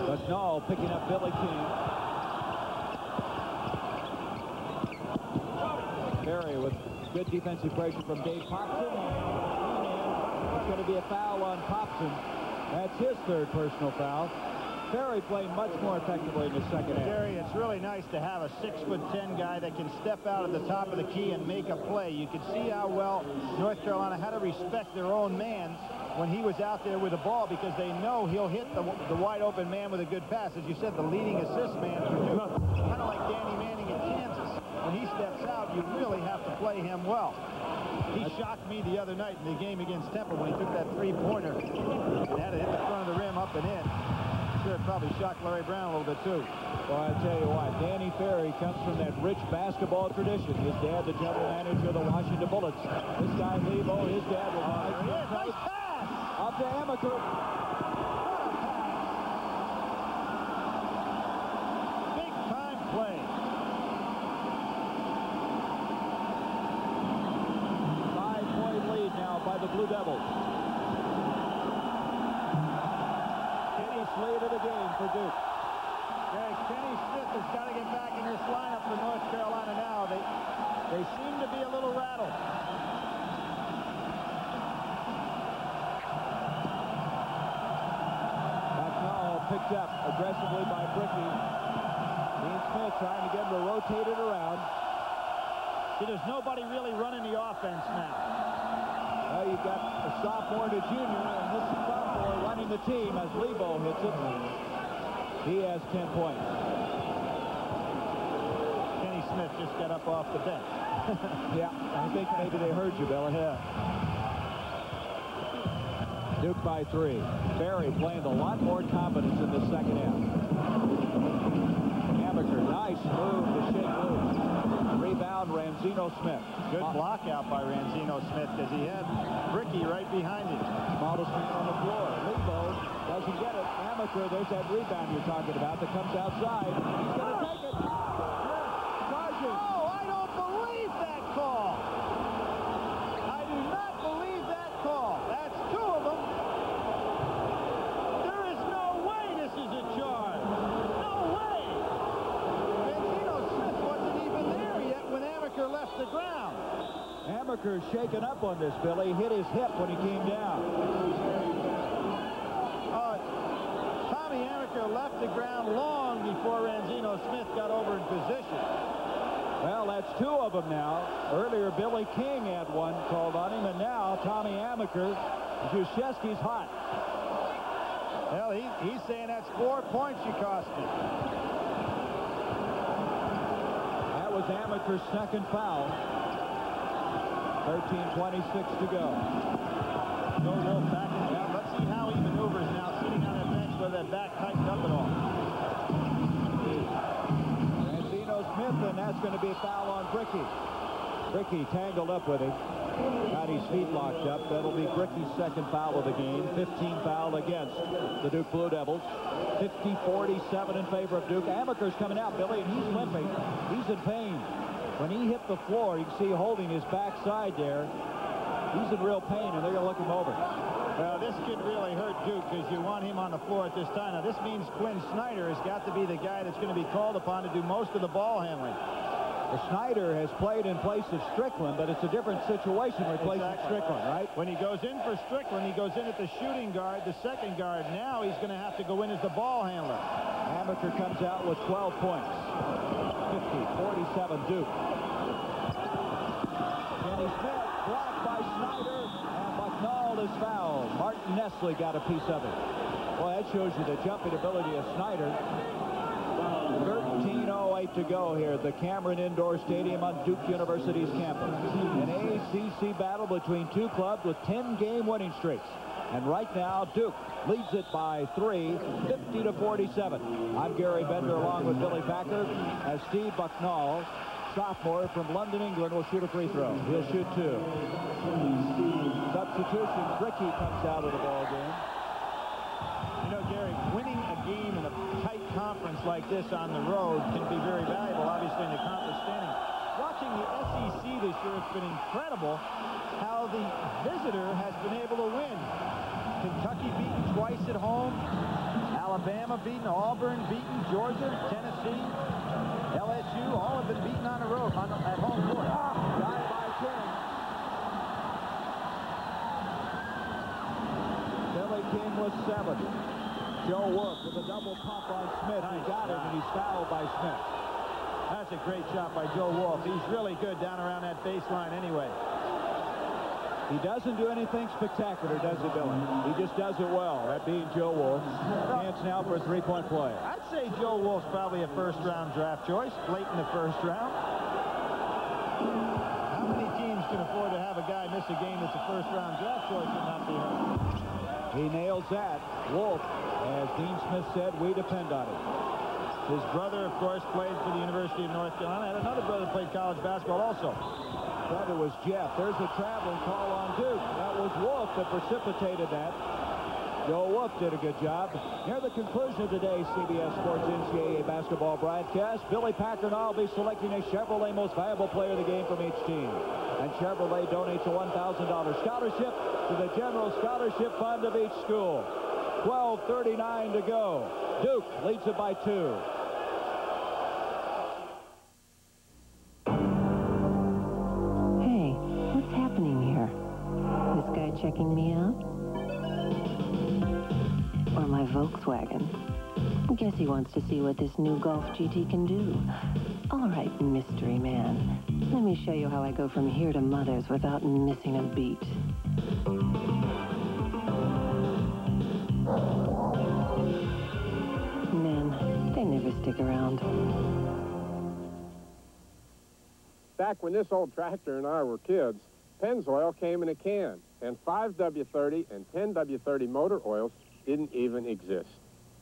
Bucknall picking up Billy King. Ferry with good defensive pressure from Dave Popson. It's going to be a foul on Popson. That's his 3rd personal foul. Ferry played much more effectively in the second half. Gary, it's really nice to have a 6'10" guy that can step out at the top of the key and make a play. You can see how well North Carolina had to respect their own man when he was out there with the ball, because they know he'll hit the wide open man with a good pass. As you said, the leading assist man for Duke. Kind of like Danny Manning in Kansas. When he steps out, you really have to play him well. He shocked me the other night in the game against Temple when he took that 3-pointer and had to hit the front of the rim up and in. I'm sure it probably shocked Larry Brown a little bit, too. Well, I tell you what, Danny Ferry comes from that rich basketball tradition. His dad, the general manager of the Washington Bullets. This guy, Lebo, his dad was nice pass! Up to Amaker. Big-time play. 5-point lead now by the Blue Devils. lead of the game for Duke. Yeah, Kenny Smith has got to get back in this lineup for North Carolina now. They seem to be a little rattled. Picked up aggressively by Bricky. Dean Smith trying to get him to rotate it around. See, there's nobody really running the offense now. Well, you've got a sophomore and a junior, and this sophomore running the team as Lebo hits it. He has 10 points. Kenny Smith just got up off the bench. Yeah, I think maybe they heard you, Billy. Yeah. Duke by 3. Ferry playing a lot more confidence in the second half. Amaker, nice move to shake loose. Rebound, Ranzino Smith. Good block out by Ranzino Smith because he had Bricky right behind him. Model screen on the floor. Lebo doesn't get it. Amaker, there's that rebound you're talking about that comes outside. He's going to take it. Charges. Oh, I don't believe that call. I do not believe that call. That's 2 of them. There is no way this is a charge. No way. Ranzino Smith wasn't even there yet when Amaker left the ground. Amaker's shaken up on this, Billy. He hit his hip when he came down. Tommy Amaker left the ground long before Ranzino Smith got over in position. Well, that's 2 of them now. Earlier, Billy King had one called on him, and now Tommy Amaker. Krzyzewski's hot. Well, he's saying that's 4 points you cost me. That was Amaker's second foul. 13:26 to go. Joe Wolf back in down. Let's see how he maneuvers now, sitting on that bench with that back tightened up at all. Ranzino Smith, and that's going to be a foul on Bricky. Bricky tangled up with him. Got his feet locked up. That'll be Bricky's second foul of the game. 15 foul against the Duke Blue Devils. 50-47 in favor of Duke. Amaker's coming out, Billy, and he's limping. He's in pain. When he hit the floor, you can see holding his backside there. He's in real pain, and they're going to look him over. Well, this could really hurt Duke because you want him on the floor at this time. Now, this means Quinn Snyder has got to be the guy that's going to be called upon to do most of the ball handling. Snyder has played in place of Strickland, but it's a different situation replacing Strickland, right? When he goes in for Strickland, he goes in at the shooting guard, the second guard. Now he's going to have to go in as the ball handler. Amaker comes out with 12 points. 50-47 Duke. Kenny Smith blocked by Snyder, and McNall is fouled. Martin Nestle got a piece of it. Well, that shows you the jumping ability of Snyder. 13:08 to go here at the Cameron Indoor Stadium on Duke University's campus. An ACC battle between 2 clubs with 10-game winning streaks. And right now, Duke leads it by 3, 50-47. I'm Gary Bender along with Billy Packer as Steve Bucknall, sophomore from London, England, will shoot a free throw. He'll shoot 2. Substitution, Bricky comes out of the ball game. You know, Gary, winning a game in a tight conference like this on the road can be very valuable, obviously, in the conference standing. Watching the SEC this year, it's been incredible how the visitor has been able to win. Kentucky beaten twice at home. Alabama beaten. Auburn beaten. Georgia, Tennessee, LSU, all have been beaten on the road, at home court. Dive by King. Billy King was 7. Joe Wolf with a double pump on Smith. He got it, and he's fouled by Smith. That's a great shot by Joe Wolf. He's really good down around that baseline anyway. He doesn't do anything spectacular, does he, Billy? He just does it well, that being Joe Wolf. Chance now for a 3-point play. I'd say Joe Wolf's probably a first-round draft choice, late in the first round. How many teams can afford to have a guy miss a game that's a first-round draft choice and not be hurt? He nails that. Wolf, as Dean Smith said, we depend on it. His brother, of course, played for the University of North Carolina. Had another brother played college basketball also. Brother was Jeff. There's a traveling call on Duke. That was Wolf that precipitated that. Joe Wolf did a good job. Near the conclusion of today's CBS Sports NCAA basketball broadcast, Billy Packer and I will be selecting a Chevrolet Most Valuable Player of the Game from each team. And Chevrolet donates a $1,000 scholarship to the General Scholarship Fund of each school. 12:39 to go. Duke leads it by 2. Hey, what's happening here? This guy checking me out? Or my Volkswagen? Guess he wants to see what this new Golf GT can do. All right, mystery man. Let me show you how I go from here to Mother's without missing a beat. Men, they never stick around. Back when this old tractor and I were kids, Pennzoil came in a can, and 5W30 and 10W30 motor oils didn't even exist.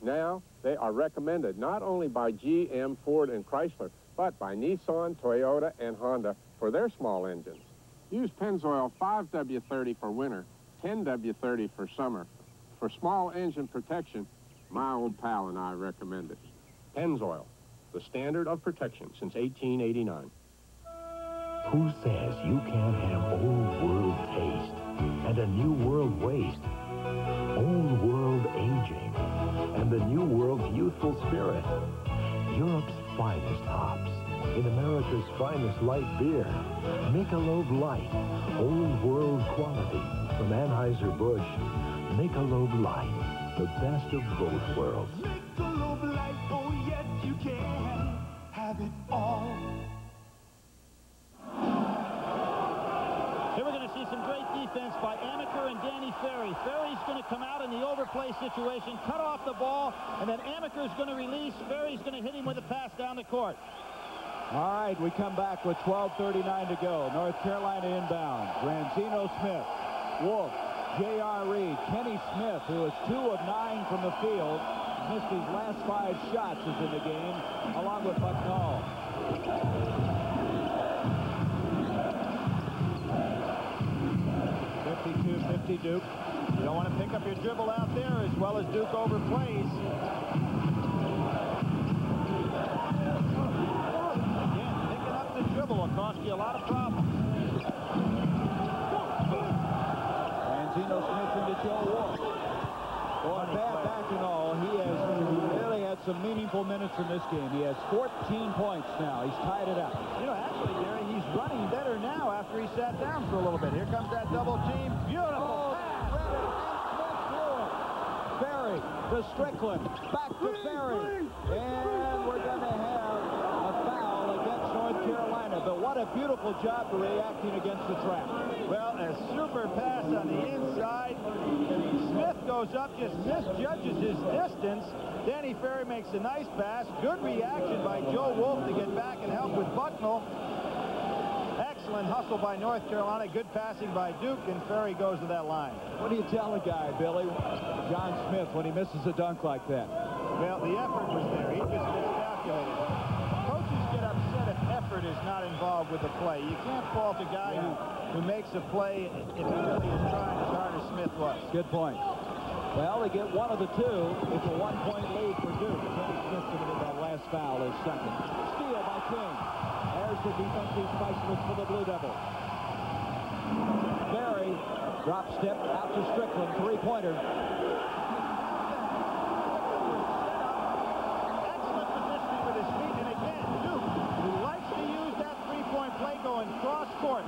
Now, they are recommended not only by GM, Ford, and Chrysler, but by Nissan, Toyota, and Honda for their small engines. Use Pennzoil 5W30 for winter, 10W30 for summer. For small engine protection, my old pal and I recommend it. Pennzoil, the standard of protection since 1889. Who says you can't have old world taste and a new world waste? Old world aging and the new world's youthful spirit. Europe's finest hops in America's finest light beer. Michelob Light, old world quality from Anheuser-Busch. Michelob Light, the best of both worlds. Michelob Light, oh yes you can have it all. Here we're going to see some great defense by Amaker and Danny Ferry. Ferry's going to come out in the overplay situation, cut off the ball, and then Amaker's going to release. Ferry's going to hit him with a pass down the court. All right, we come back with 12:39 to go. North Carolina inbound. Granzino Smith, Wolf, J.R. Reid, Kenny Smith, who is 2 of 9 from the field, missed his last 5 shots is in the game, along with Bucknall. 52-50 Duke. You don't want to pick up your dribble out there as well as Duke overplays. Again, picking up the dribble will cost you a lot of problems. Granzino Smith into Joe Wolf. Going bad back and all. He has really had some meaningful minutes in this game. He has 14 points now. He's tied it up. You know, actually, Gary, he's running better now after he sat down for a little bit. Here comes that double team. Beautiful pass. Ferry to Strickland. Back to Ferry. And we're going to have a foul against North Carolina. But what a beautiful job for reacting against the trap. Well, a super pass on the inside. Smith goes up, just misjudges his distance. Danny Ferry makes a nice pass. Good reaction by Joe Wolf to get back and help with Bucknell. Excellent hustle by North Carolina. Good passing by Duke, and Ferry goes to that line. What do you tell a guy, Billy, John Smith, when he misses a dunk like that? Well, the effort was there. He just miscalculated. Coaches get upset if effort is not involved with the play. You can't fault a guy who makes a play if he really is trying as hard as Smith was. Good point. Well, they get one of the two. It's a 1-point lead for Duke. Kenny Smith committed that last foul, his second. Steal by King. There's the defensive specialist for the Blue Devils. Ferry, drop step out to Strickland, 3-pointer. Excellent positioning with his feet, and again, Duke, who likes to use that three-point play going cross-court.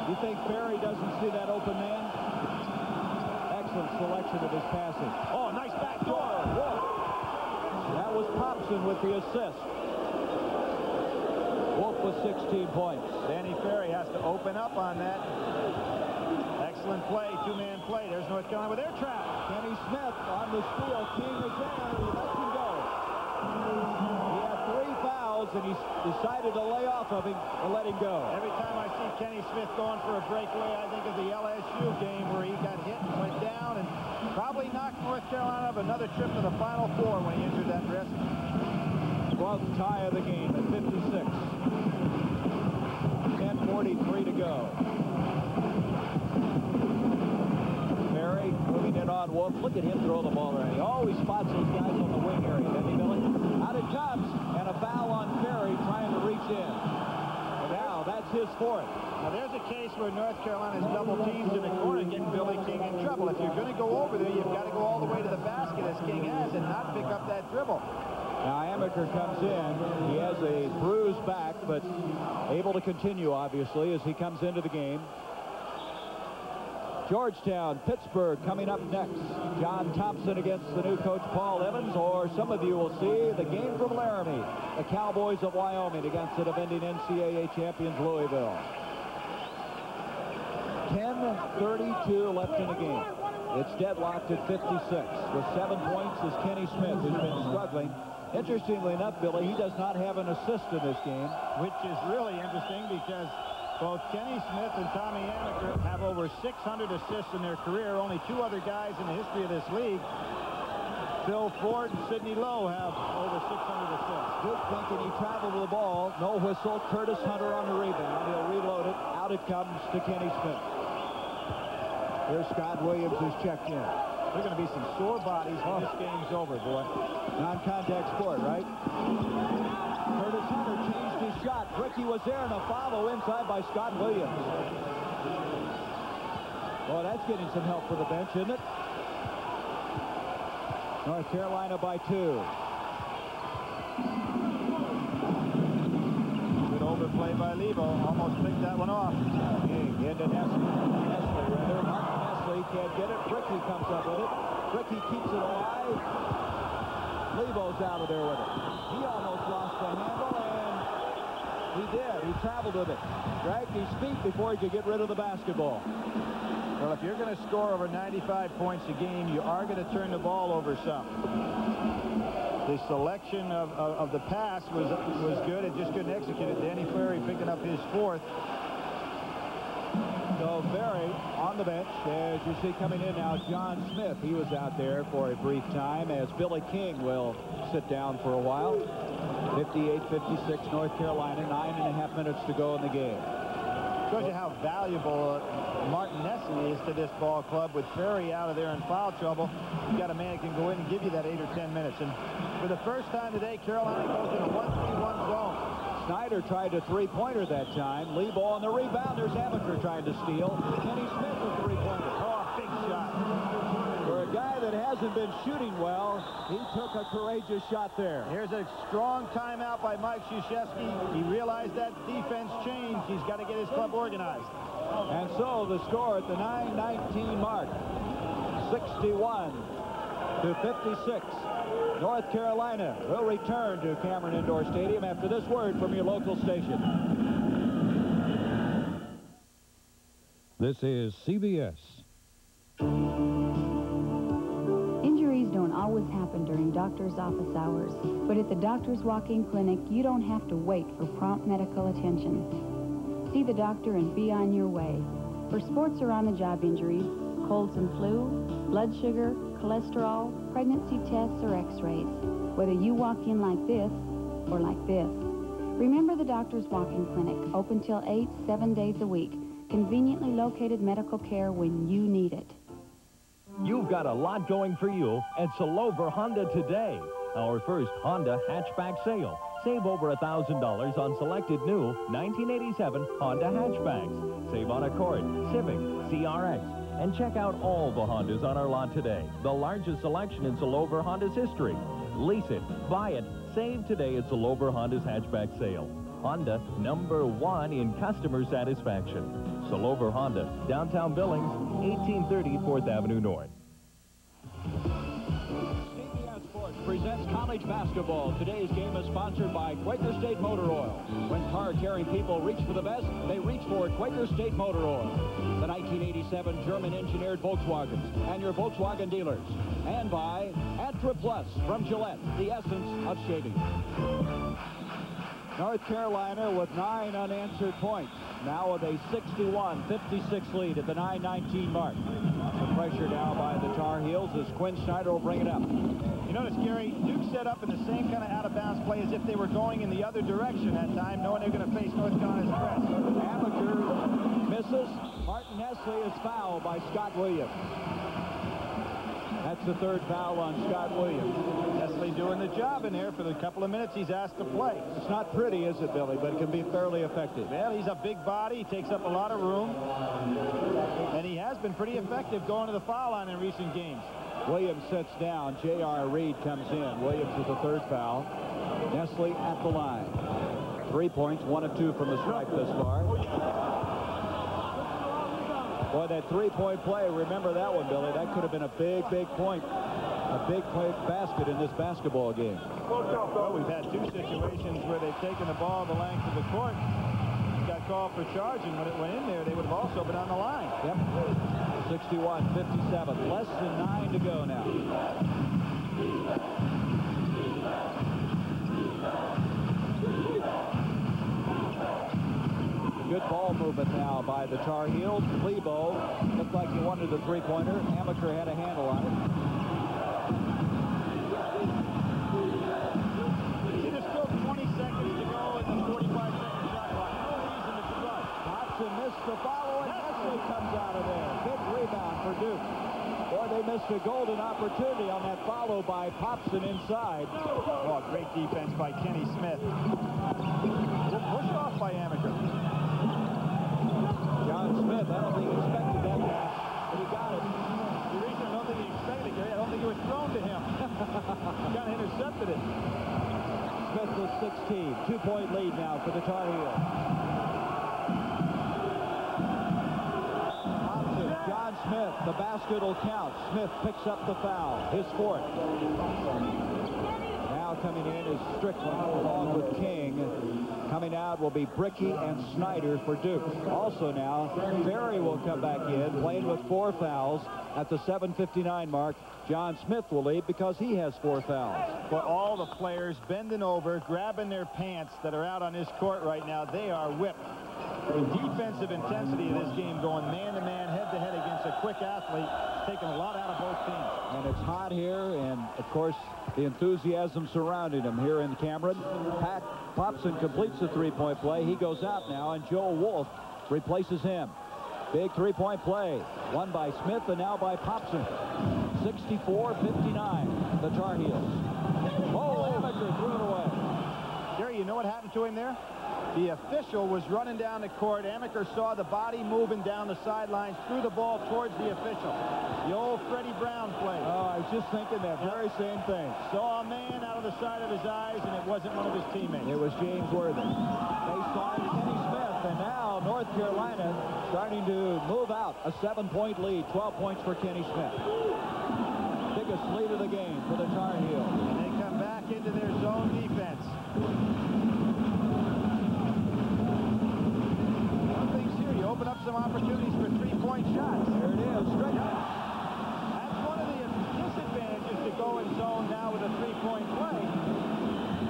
You think Ferry doesn't see that open man? Excellent selection of his passing. Oh, nice back door. That was Thompson with the assist. Wolf with 16 points. Danny Ferry has to open up on that. Excellent play, 2-man play. There's North Carolina with their trap. Kenny Smith on the steal. King is there. He lets him go. He had 3 fouls, and he decided to lay off of him and let him go. Every time I see Kenny Smith going for a breakaway, I think of the LSU game where he got hit and went down and probably knocked North Carolina of another trip to the Final Four when he injured that wrist. 12th tie of the game at 56. 10:43 to go. Ferry moving it on Wolf. Look at him throw the ball around. He always spots those guys on the wing area, doesn't he, Billy? Out it comes, and a foul on Ferry trying to reach in. And now that's his his fourth. Now, there's a case where North Carolina's double teams in the corner getting Billy King in trouble. If you're going to go over there, you've got to go all the way to the basket, as King has, and not pick up that dribble. Now, Amaker comes in. He has a bruised back, but able to continue, obviously, as he comes into the game. Georgetown, Pittsburgh coming up next. John Thompson against the new coach Paul Evans, or some of you will see the game from Laramie. The Cowboys of Wyoming against the defending NCAA champions Louisville. 10:32 left in the game. It's deadlocked at 56 with 7 points is Kenny Smith, who's been struggling. Interestingly enough, Billy, he does not have an assist in this game, which is really interesting because both Kenny Smith and Tommy Amaker have over 600 assists in their career. Only 2 other guys in the history of this league, Phil Ford and Sidney Lowe, have over 600 assists. Duke thinking he traveled with the ball. No whistle. Curtis Hunter on the rebound. He'll reload it. Out it comes to Kenny Smith. Here's Scott Williams, who's checked in. There are going to be some sore bodies when this game's over, boy. Non-contact sport, right? Curtis Hunter changed his shot. Ricky was there, and a follow inside by Scott Williams. Well, that's getting some help for the bench, isn't it? North Carolina by 2. Good overplay by Lebo. Almost picked that one off. Into Nestle, rather. Martin Nestle can't get it. Ricky comes up with it. Ricky keeps it alive. Lebo's out of there with it. He almost lost the handle, and he did. He traveled with it. Dragged his feet before he could get rid of the basketball. Well, if you're going to score over 95 points a game, you are going to turn the ball over some. The selection of the pass was good. It just couldn't execute it. Danny Ferry picking up his 4th. So Ferry on the bench, as you see coming in now, John Smith. He was out there for a brief time, as Billy King will sit down for a while. 58-56 North Carolina, 9.5 minutes to go in the game. Shows you how valuable Martin Nestle is to this ball club. With Ferry out of there in foul trouble, you've got a man who can go in and give you that 8 or 10 minutes. And for the first time today, Carolina goes in a 1-3-1 zone. Snyder tried a three-pointer that time. Lebo on the rebound. There's Amaker trying to steal. Kenny Smith with three-pointer. Oh, big shot. For a guy that hasn't been shooting well, he took a courageous shot there. Here's a strong timeout by Mike Krzyzewski. He realized that defense changed. He's got to get his club organized. And so the score at the 9:19 mark, 61-56. North Carolina will return to Cameron Indoor Stadium after this word from your local station. This is CBS. Injuries don't always happen during doctor's office hours, but at the Doctor's Walk-In Clinic, you don't have to wait for prompt medical attention. See the doctor and be on your way. For sports or on-the-job injuries, colds and flu, blood sugar, cholesterol, pregnancy tests, or x-rays, whether you walk in like this or like this. Remember the Doctor's Walk-In Clinic, open till 8, 7 days a week. Conveniently located medical care when you need it. You've got a lot going for you at Salover Honda today. Our first Honda hatchback sale. Save over $1,000 on selected new 1987 Honda hatchbacks. Save on Accord, Civic, CRX. And check out all the Hondas on our lot today. The largest selection in Salover Honda's history. Lease it, buy it, save today at Salover Honda's hatchback sale. Honda, #1 in customer satisfaction. Salover Honda, downtown Billings, 1830 4th Avenue North. CBS Sports presents college basketball. Today's game is sponsored by Quaker State Motor Oil. When car-carrying people reach for the best, they reach for Quaker State Motor Oil. The 1987 German-engineered Volkswagens and your Volkswagen dealers. And by Atra Plus from Gillette, the essence of shaving. North Carolina with 9 unanswered points. Now with a 61-56 lead at the 9:19 mark. The pressure now by the Tar Heels as Quinn Snyder will bring it up. You notice, Gary, Duke set up in the same kind of out-of-bounds play as if they were going in the other direction that time, knowing they're going to face North Carolina's press. Amaker misses. Martin Nestle is fouled by Scott Williams. That's the third foul on Scott Williams. Nestle doing the job in there for the couple of minutes he's asked to play. It's not pretty, is it, Billy, but it can be fairly effective. Well, he's a big body. He takes up a lot of room. And he has been pretty effective going to the foul line in recent games. Williams sits down. J.R. Reid comes in. Williams with the third foul. Nestle at the line. 3 points, 1 of 2 from the stripe thus far. Boy, that three-point play, remember that one, Billy. That could have been a big, big point. A big play basket in this basketball game. Well, we've had 2 situations where they've taken the ball the length of the court. Got called for charging. When it went in there, they would have also been on the line. Yep. 61-57. Less than 9 to go now. Good ball movement now by the Tar Heels. Lebo looked like he wanted a three-pointer. Amaker had a handle on it. See, there's still 20 seconds to go in the 45-second shot clock. No reason to rush. Hobson missed the follow, and Nestle comes out of there. Big rebound for Duke. Boy, they missed a golden opportunity on that follow by Popson inside. Oh, great defense by Kenny Smith. Pushed off by Amaker. John Smith, I don't think he expected that pass, but he got it. The reason I don't think he expected it, I don't think it was thrown to him. He kind of intercepted it. Smith with 16. 2-point lead now for the Tar Heels. Thompson, John Smith, the basket will count. Smith picks up the foul, his fourth. Now coming in is Strickland along with King. Coming out will be Bricky and Snyder for Duke. Also now, Ferry will come back in, playing with 4 fouls. At the 7:59 mark, John Smith will leave because he has 4 fouls. For all the players bending over, grabbing their pants that are out on this court right now, they are whipped. The defensive intensity of this game, going man-to-man, head-to-head against a quick athlete, taking a lot out of both teams. And it's hot here, and, of course, the enthusiasm surrounding him here in Cameron. Pat Popson completes the three-point play. He goes out now, and Joe Wolf replaces him. Big three-point play. Won by Smith and now by Popson. 64-59, the Tar Heels. Oh, Amaker threw it away. Jerry, you know what happened to him there? The official was running down the court. Amaker saw the body moving down the sidelines, threw the ball towards the official. The old Freddie Brown play. Oh, I was just thinking that very same thing. Saw a man out of the side of his eyes, and it wasn't one of his teammates. It was James Worthy. They signed Kenny Smith, and now North Carolina starting to move out. A 7-point lead, 12 points for Kenny Smith. Biggest lead of the game for the Tar Heels. And they come back into their zone defense. Open up some opportunities for three-point shots. There it is. Strickland. That's one of the disadvantages to go in zone now with a three-point play.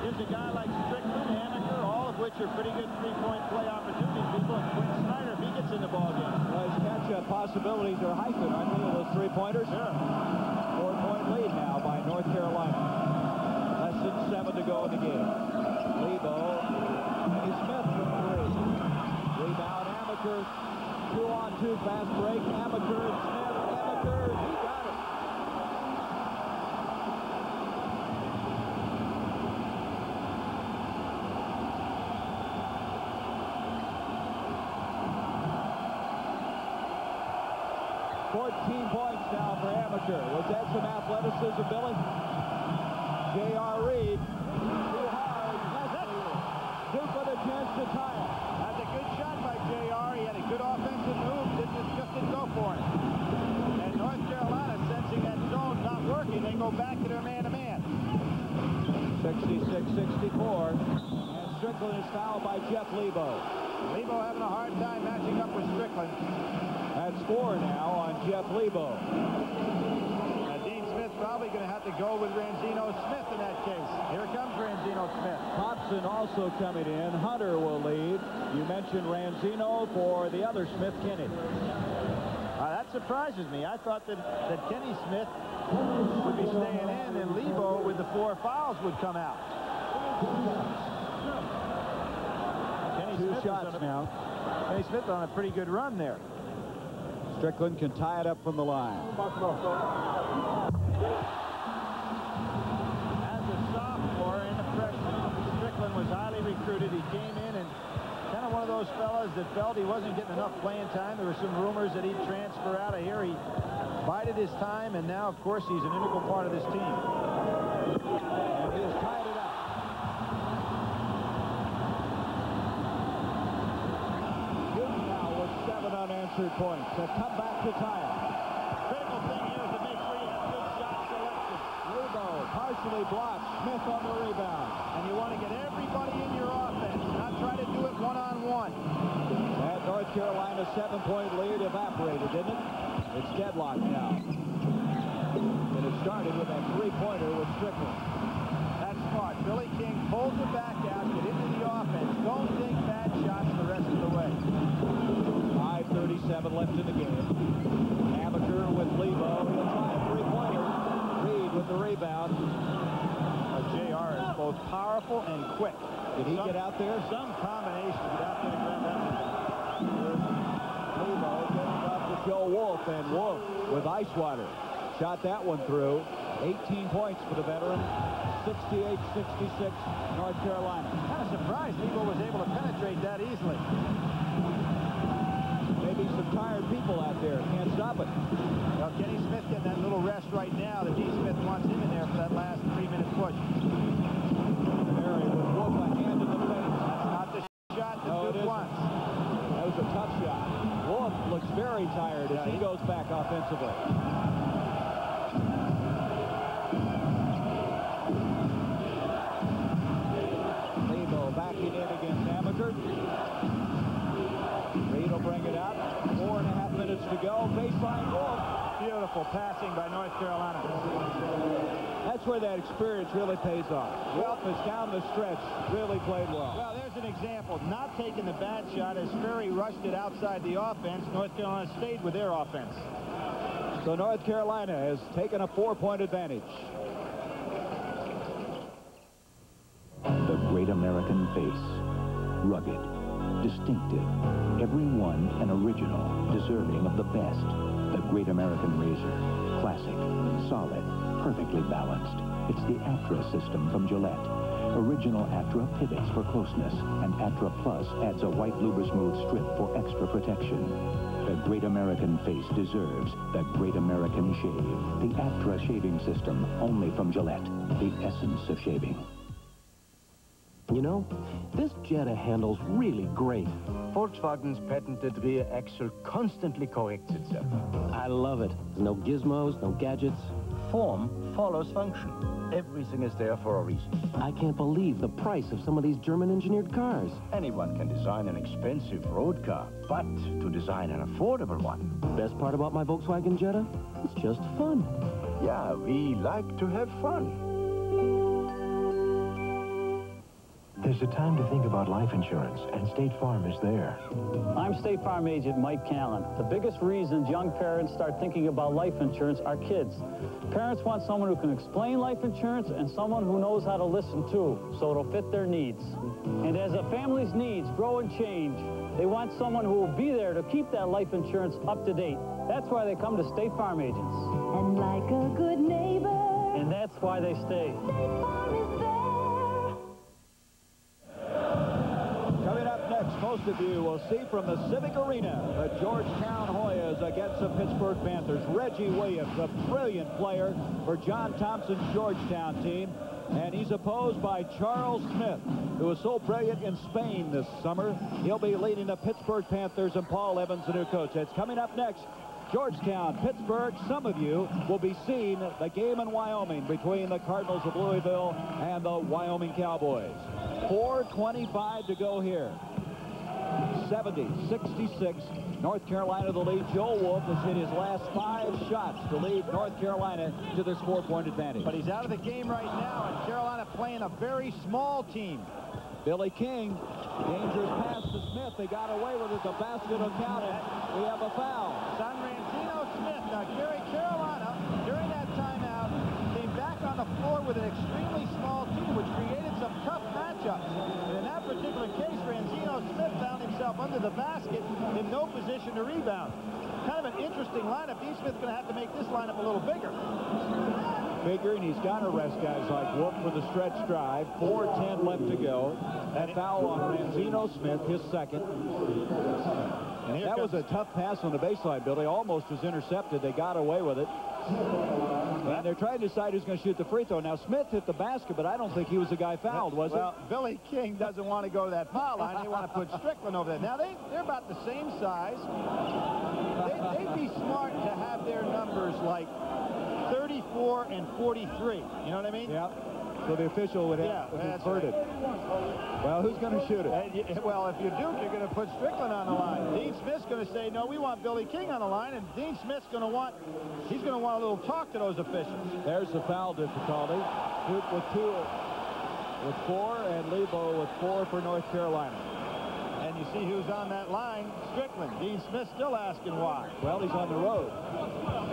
Gives a guy like Strickland, Amaker, all of which are pretty good three-point play opportunities. People, Quinn Snyder, if he gets in the ballgame. Well, his catch-up possibilities are heightened, aren't they, those three-pointers? Sure. 4-point lead now by North Carolina. Less than 7 to go in the game. Lebo. Kenny Smith from 3. Rebound, Amaker. 2-on-2 fast break. Amaker and Smith. Amaker, he got it. Points now for Amaker. Was that some athleticism, Billy? J.R. Reid. Too hard. Duke with a chance to tie it. That's a good shot by J.R. He had a good offensive move. Just didn't go for it. And North Carolina, sensing that zone not working, they go back to their man-to-man. 66-64. And Strickland is fouled by Jeff Lebo. Lebo having a hard time matching up with Strickland. That's 4 now on Jeff Lebo. Dean Smith probably going to have to go with Ranzino Smith in that case. Here comes Ranzino Smith. Popson also coming in. Hunter will lead. You mentioned Ranzino for the other Smith, Kenny. That surprises me. I thought that Kenny Smith would be staying in and Lebo with the 4 fouls would come out. Kenny 2 Smith shots now. Kenny Smith on a pretty good run there. Strickland can tie it up from the line. As a sophomore and a freshman, Strickland was highly recruited. He came in and kind of one of those fellas that felt he wasn't getting enough playing time. There were some rumors that he'd transfer out of here. He bided his time, and now, of course, he's an integral part of this team. And he has tied it up. Duke now with 7 unanswered points. They've come back to tie it. Critical thing here is to make sure you have good shot selection. Rebound partially blocked. Smith on the rebound. And you want to get everybody in your offense, not try to do it one-on-one. That North Carolina 7-point lead evaporated, didn't it? It's deadlocked now. And it started with that three-pointer with Strickland. That's smart. Billy King pulls it back out, get into the offense. Don't take bad shots the rest of the way. 5:37 left in the game. Amaker with Lebo. He'll try a three-pointer. Reid with the rebound. JR is both powerful and quick. Did he get out there? Some combination to get out there and grab that one. Lebo getting up to Joe Wolf, and Wolf with ice water. Shot that one through. 18 points for the veteran. 68-66 North Carolina. Kind of surprised Lebo was able to penetrate that easily. Maybe some tired people out there can't stop it. Well, Kenny Smith getting that little rest right now. The D. Smith wants him in there for that last 3-minute push. Ferry with Wolf a hand in the face. That's not the shot that Duke wants. That was a tough shot. Wolf looks very tired as he goes back offensively. Lebo backing in against Amaker. Reid will bring it up. 4.5 minutes to go. Baseline Wolf. Beautiful passing by North Carolina. That's where that experience really pays off. Wolf is down the stretch. Really played well. Well, there's an example. Not taking the bad shot as Ferry rushed it outside the offense. North Carolina stayed with their offense. So North Carolina has taken a 4-point advantage. The great American face. Rugged, distinctive, every one an original, deserving of the best. The great American razor. Classic, solid, perfectly balanced. It's the Atra system from Gillette. Original Atra pivots for closeness, and Atra Plus adds a white Lubrasmooth strip for extra protection. The great American face deserves the great American shave. The Atra shaving system, only from Gillette. The essence of shaving. You know, this Jetta handles really great. Volkswagen's patented rear axle constantly corrects itself. I love it. No gizmos, no gadgets. Form follows function. Everything is there for a reason. I can't believe the price of some of these German-engineered cars. Anyone can design an expensive road car, but to design an affordable one. Best part about my Volkswagen Jetta? It's just fun. Yeah, we like to have fun. There's a time to think about life insurance, and State Farm is there. I'm State Farm agent Mike Callen. The biggest reasons young parents start thinking about life insurance are kids. Parents want someone who can explain life insurance and someone who knows how to listen too, so it'll fit their needs. And as a family's needs grow and change, they want someone who will be there to keep that life insurance up to date. That's why they come to State Farm agents. And like a good neighbor. And that's why they stay. State Farm is there. Coming up next, most of you will see from the Civic Arena the Georgetown Hoyas against the Pittsburgh Panthers. Reggie Williams, a brilliant player for John Thompson's Georgetown team. And he's opposed by Charles Smith, who was so brilliant in Spain this summer. He'll be leading the Pittsburgh Panthers, and Paul Evans, the new coach. That's coming up next. Georgetown, Pittsburgh. Some of you will be seeing the game in Wyoming between the Cardinals of Louisville and the Wyoming Cowboys. 4:25 to go here. 70-66. North Carolina the lead. Joe Wolf has hit his last 5 shots to lead North Carolina to this 4-point advantage. But he's out of the game right now, and Carolina playing a very small team. Billy King, dangerous pass to Smith. They got away with it. The basket will count it. We have a foul. San Ranzino Smith. Now, Gary, Carolina, during that timeout, came back on the floor with an extremely small team, which created some tough matchups. And in that particular case, Ranzino Smith found himself under the basket in no position to rebound. Kind of an interesting lineup. D. Smith's going to have to make this lineup a little bigger. figuring he's got to rest guys like Wolf for the stretch drive. 4:10 left to go. That foul on Ranzino Smith, his second. And that was a tough pass on the baseline, Billy. Almost was intercepted. They got away with it. And they're trying to decide who's going to shoot the free throw. Now, Smith hit the basket, but I don't think he was the guy fouled, was Well, Billy King doesn't want to go to that foul line. They want to put Strickland over there. Now, they're about the same size. They'd be smart to have their numbers like 34 and 43. You know what I mean? Yeah. So the official would have inverted. Right. Well, who's going to shoot it? Well, if you're Duke, you're going to put Strickland on the line. Dean Smith's going to say, no, we want Billy King on the line, and Dean Smith's going to want, he's going to want a little talk to those officials. There's the foul difficulty. Duke with 4, and Lebo with 4 for North Carolina. And you see who's on that line, Strickland. Dean Smith still asking why. Well, he's on the road.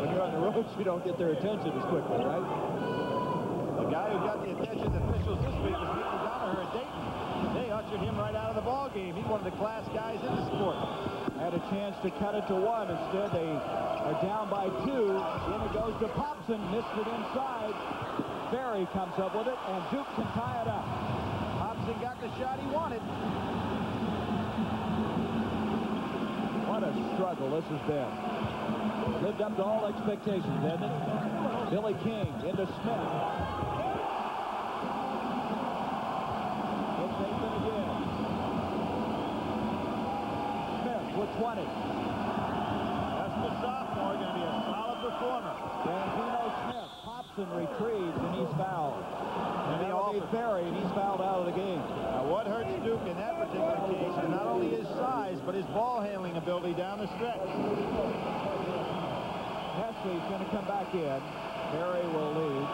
When you're on the road, you don't get their attention as quickly, right? The guy who got the attention of the officials this week was Nick O'Donoher at Dayton. They ushered him right out of the ball game. He's one of the class guys in the sport. Had a chance to cut it to 1. Instead, they are down by 2. In it goes to Popson. Missed it inside. Ferry comes up with it, and Duke can tie it up. Popson got the shot he wanted. What a struggle this has been. Lived up to all expectations, hasn't it? Billy King into Smith. It's Nathan again. Smith with 20. That's the sophomore, going to be a solid performer. Ranzino Smith. Popson retrieves, and he's fouled. And they all need Ferry, and he's fouled out of the game. Now, what hurts Duke in that particular case is not only his size, but his ball handling ability down the stretch. Hesley's going to come back in. Ferry will lead.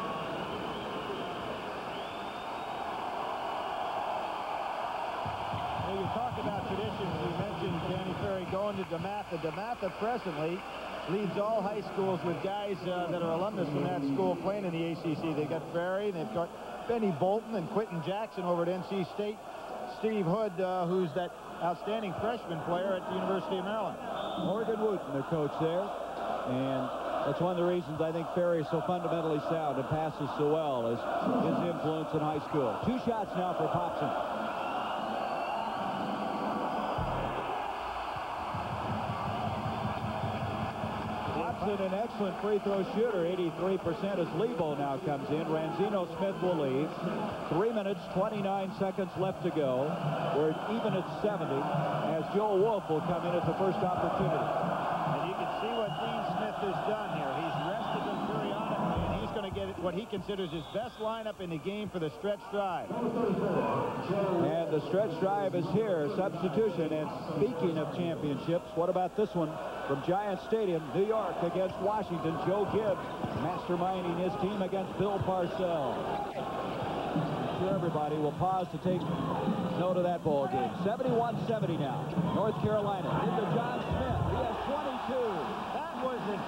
Well, you talk about traditions. We mentioned Danny Ferry going to DeMatha. DeMatha presently leads all high schools with guys that are alumnus from that school playing in the ACC. They've got Ferry, they've got Benny Bolton and Quentin Jackson over at NC State. Steve Hood, who's that outstanding freshman player at the University of Maryland. Morgan Wooten, the coach there. And that's one of the reasons I think Ferry is so fundamentally sound and passes so well, is his influence in high school. 2 shots now for Popson. Popson, an excellent free throw shooter, 83% as Lebo now comes in. Ranzino Smith will leave. 3 minutes, 29 seconds left to go. We're even at 70 as Joe Wolf will come in at the first opportunity. And you can see what Dean Smith has done here. He's rested them periodically, and he's going to get what he considers his best lineup in the game for the stretch drive. And the stretch drive is here. Substitution. And speaking of championships, what about this one from Giant Stadium, New York against Washington? Joe Gibbs masterminding his team against Bill Parcells. I'm sure everybody will pause to take note of that ball game. 71-70 now. North Carolina into John Smith. He has 22. That was as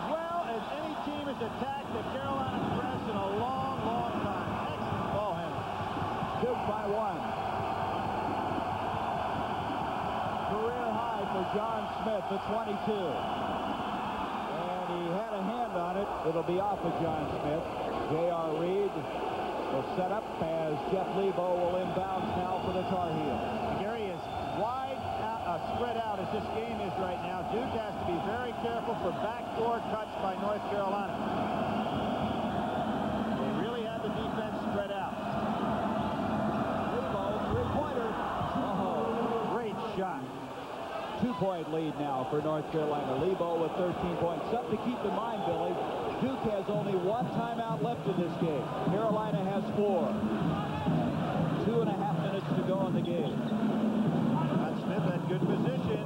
well as any team has attacked the Carolina press in a long, long time. Excellent ball handling. Duke by 1. Career high for John Smith at 22. And he had a hand on it. It'll be off of John Smith. J.R. Reid will set up as Jeff Lebo will inbounds now for the Tar Heels. Gary is wide spread out as this game is right now. Duke has to be very careful for backdoor cuts by North Carolina. They really have the defense spread out. Lebo, three-pointer. Oh, great shot. 2-point lead now for North Carolina. Lebo with 13 points. Something to keep in mind, Billy. Duke has only 1 timeout left in this game. Carolina has 4. 2.5 minutes to go in the game. John Smith had good position.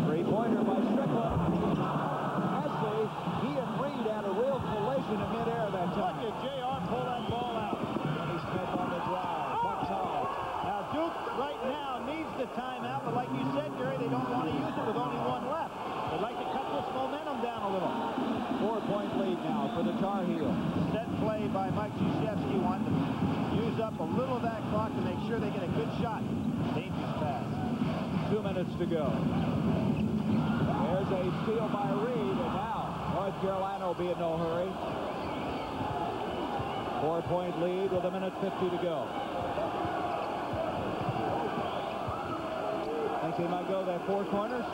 Three-pointer by Strickland. Hesley, he and Reid had a real collision in midair that time. Look at J.R. pull that ball out. Danny Smith on the drive. Now Duke right now needs the timeout, but like you said, Gary, they don't want to use it with only 1 left. They'd like to cut this momentum down a little. 4-point lead now for the Tar Heels. Set play by Mike Krzyzewski wanting to use up a little of that clock to make sure they get a good shot. Dangerous pass. 2 minutes to go. There's a steal by Reid, and now North Carolina will be in no hurry. 4-point lead with 1:50 to go. Think they might go that four corners?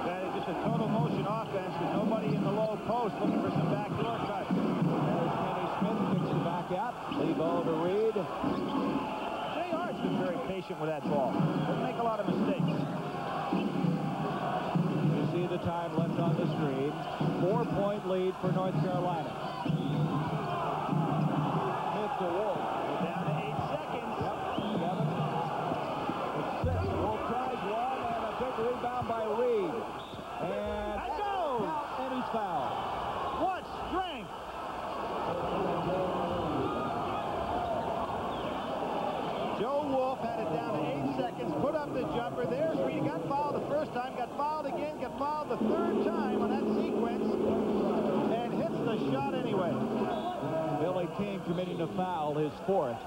That is just a total motion offense with nobody in the low post looking for some backdoor cuts. There's Kenny Smith, kicks it back out. Lebo to Reid. JR's been very patient with that ball. Doesn't make a lot of mistakes. You see the time left on the screen. 4-point lead for North Carolina. Smith to Wolf. We're down to 8 seconds. Yep, 7. It's 6. Wolf tries one, and a big rebound by Reid. And that goes! And he's fouled. What strength! Joe Wolf had it down to 8 seconds, put up the jumper. There's Reid. Got fouled the first time, got fouled again, got fouled the third time on that sequence, and hits the shot anyway. Billy King committing a foul, his 4th.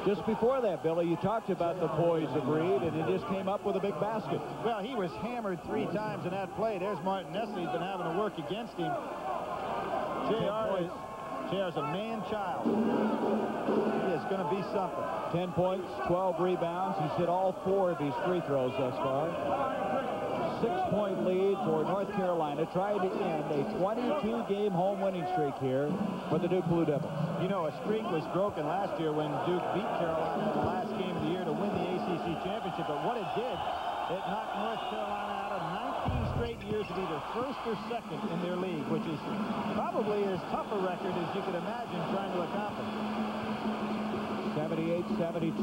Just before that, Billy, you talked about the poise of Reid, and he just came up with a big basket. Well, he was hammered 3 times in that play. There's Martin Nessie's been having to work against him. JR's a man-child. He is going to be something. 10 points, 12 rebounds. He's hit all 4 of his free throws thus far. 6-point lead for North Carolina, trying to end a 22-game home winning streak here for the Duke Blue Devils. You know, a streak was broken last year when Duke beat Carolina in the last game of the year to win the ACC championship. But what it did, it knocked North Carolina out of 19 straight years of either first or second in their league, which is probably as tough a record as you could imagine trying to accomplish. 78-72,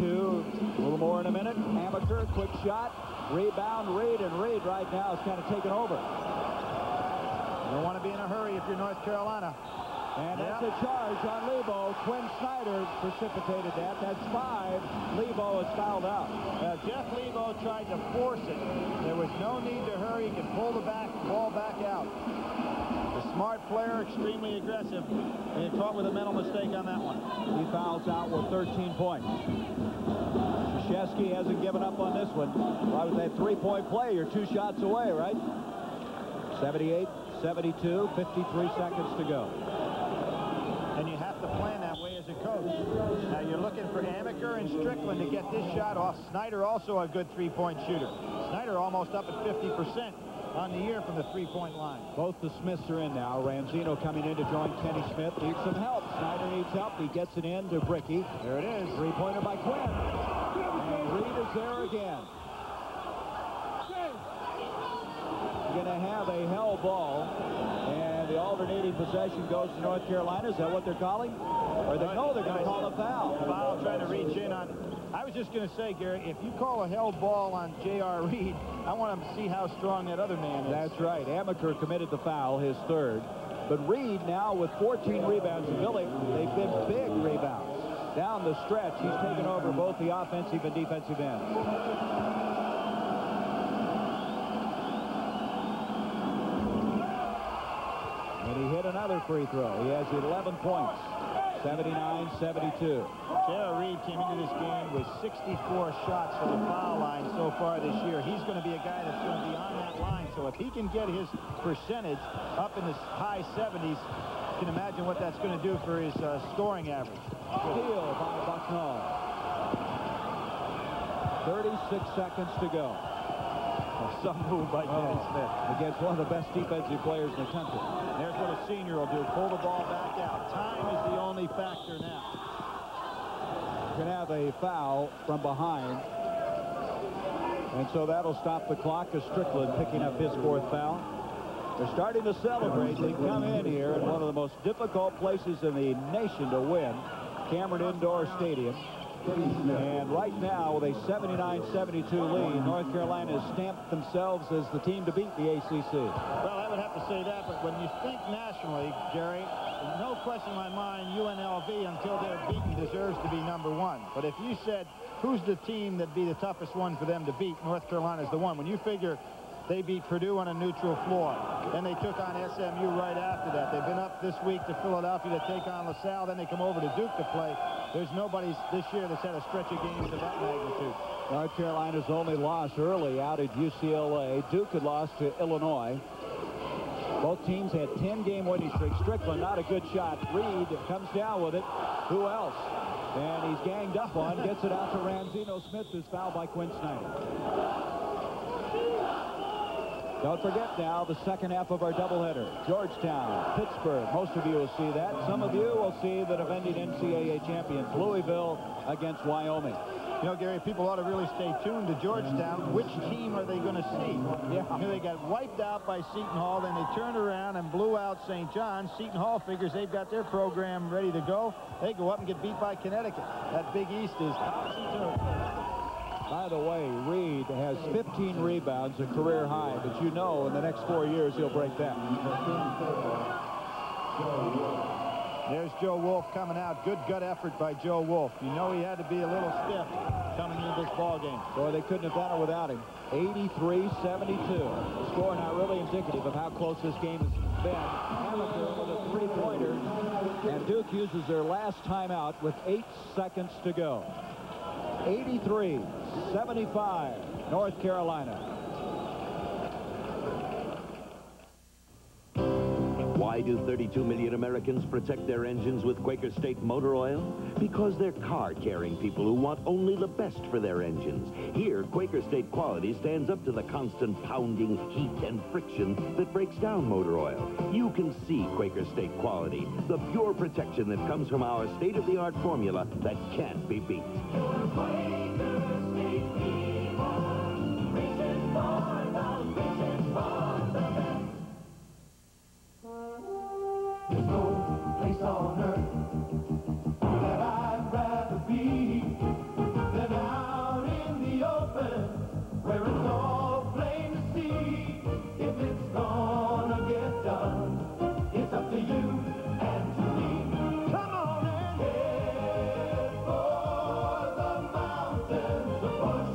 a little more in a minute. Amaker, quick shot, rebound, Reid, and Reid right now is kind of taken over. You don't want to be in a hurry if you're North Carolina. And that's a charge on Lebo. Quinn Snyder precipitated that. That's 5. Lebo is fouled out. Jeff Lebo tried to force it. There was no need to hurry. He could pull the ball back out. The smart player, extremely aggressive. And he caught with a mental mistake on that one. He fouls out with 13 points. Krzyzewski hasn't given up on this one. Why was that 3-point play? You're 2 shots away, right? 78-72, 53 seconds to go. And you have to plan that way as a coach. Now you're looking for Amaker and Strickland to get this shot off. Snyder also a good 3-point shooter. Snyder almost up at 50% on the year from the 3-point line. Both the Smiths are in now. Ramzino coming in to join Kenny Smith. Needs some help. Snyder needs help. He gets it in to Bricky. There it is. 3-pointer by Quinn. And Reid is there again. Going to have a hell ball, and the alternating possession goes to North Carolina. Is that what they're calling? Or they know they're going to call a foul. Foul, trying to reach in on. I was just going to say, Gary, if you call a hell ball on J.R. Reid, I want to see how strong that other man is. That's right. Amaker committed the foul, his 3rd. But Reid now with 14 rebounds. And Billy, they've been big rebounds. Down the stretch, he's taken over both the offensive and defensive ends. And he hit another free throw. He has 11 points. 79-72. J.R. Reid came into this game with 64 shots from the foul line so far this year. He's going to be a guy that's going to be on that line. So if he can get his percentage up in the high 70s, you can imagine what that's going to do for his scoring average. Steal by Bucknall. 36 seconds to go. Some move by Danny Smith. Against one of the best defensive players in the country. There's what a senior will do. Pull the ball back out. Time is the only factor now. We're going to have a foul from behind. And so that'll stop the clock as Strickland picking up his 4th foul. They're starting to celebrate. They come in here in one of the most difficult places in the nation to win, Cameron Indoor Stadium. And right now, with a 79-72 lead, North Carolina has stamped themselves as the team to beat the ACC. Well, I would have to say that, but when you think nationally, Jerry, no question in my mind, UNLV, until they're beaten, deserves to be #1. But if you said, who's the team that'd be the toughest one for them to beat, North Carolina's the one. When you figure they beat Purdue on a neutral floor, then they took on SMU right after that. They've been up this week to Philadelphia to take on LaSalle, then they come over to Duke to play. There's nobody this year that's had a stretch of games of that magnitude. North Carolina's only loss early out at UCLA. Duke had lost to Illinois. Both teams had 10-game winning streaks. Strickland, not a good shot. Reid comes down with it. Who else? And he's ganged up on, gets it out to Ranzino Smith, who's fouled by Quinn Snyder. Don't forget now the second half of our doubleheader. Georgetown, Pittsburgh. Most of you will see that. Some of you will see the defending NCAA champions, Louisville against Wyoming. You know, Gary, people ought to really stay tuned to Georgetown. Which team are they going to see? Yeah. You know, they got wiped out by Seton Hall, then they turned around and blew out St. John's. Seton Hall figures they've got their program ready to go. They go up and get beat by Connecticut. That Big East is topsy-turvy. By the way, Reid has 15 rebounds, a career high, but you know in the next 4 years he'll break that. There's Joe Wolf coming out. Good gut effort by Joe Wolf. You know he had to be a little stiff coming into this ball game. Boy, they couldn't have done it without him. 83-72. The score not really indicative of how close this game has been. Amaker with a three-pointer, and Duke uses their last timeout with 8 seconds to go. 83-75, North Carolina. Why do 32 million Americans protect their engines with Quaker State motor oil? Because they're car-caring people who want only the best for their engines. Here, Quaker State quality stands up to the constant pounding, heat, and friction that breaks down motor oil. You can see Quaker State quality, the pure protection that comes from our state-of-the-art formula that can't be beat. There's no place on earth that I'd rather be than out in the open where it's all plain to see. If it's gonna get done, it's up to you and to me. Come on and head for the mountains of Bush.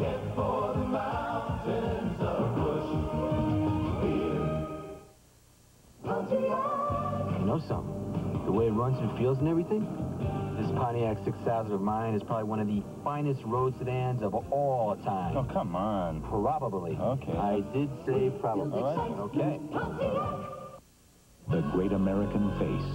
Head for the mountains of Bush. You know something? The way it runs and feels and everything? This Pontiac 6000 of mine is probably one of the finest road sedans of all time. Oh, come on. Probably. Okay. I did say probably. All right. Okay. The Great American Face.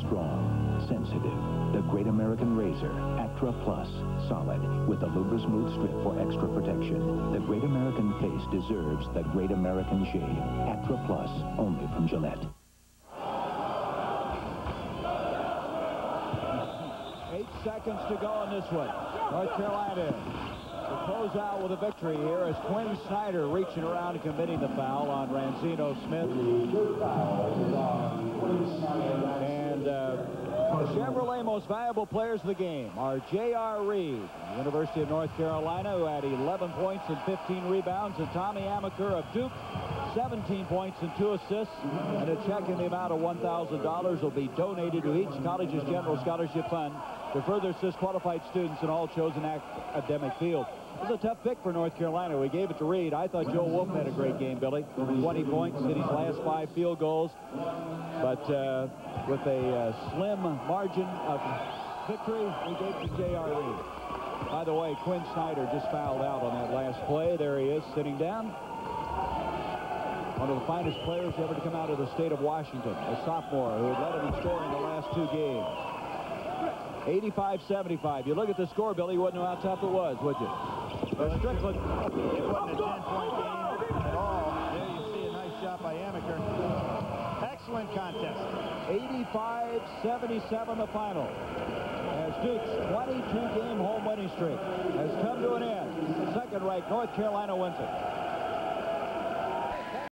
Strong, sensitive. The Great American Razor. Atra Plus. Solid. With a Luber Smooth Strip for extra protection. The Great American Face deserves the Great American Shave. Atra Plus. Only from Gillette. 8 seconds to go on this one. North Carolina to close out with a victory here as Quinn Snyder reaching around and committing the foul on Ranzino Smith. And the Chevrolet most valuable players of the game are J.R. Reid, University of North Carolina, who had 11 points and 15 rebounds, and Tommy Amaker of Duke, 17 points and 2 assists, and a check in the amount of $1,000 will be donated to each college's general scholarship fund to further assist qualified students in all chosen academic fields. It was a tough pick for North Carolina. We gave it to Reid. I thought Joe Wolf had a great game, Billy. 20 points, hit his last 5 field goals. But with a slim margin of victory, we gave it to J.R. Reid. By the way, Quinn Snyder just fouled out on that last play. There he is, sitting down. One of the finest players ever to come out of the state of Washington, a sophomore who had led him in scoring the last 2 games. 85-75. You look at the score, Billy, you wouldn't know how tough it was, would you? Strickland. It wasn't a 10-point game at all. There you see a nice shot by Amaker. Excellent contest. 85-77 the final. As Duke's 22-game home winning streak has come to an end. Second-ranked North Carolina wins it.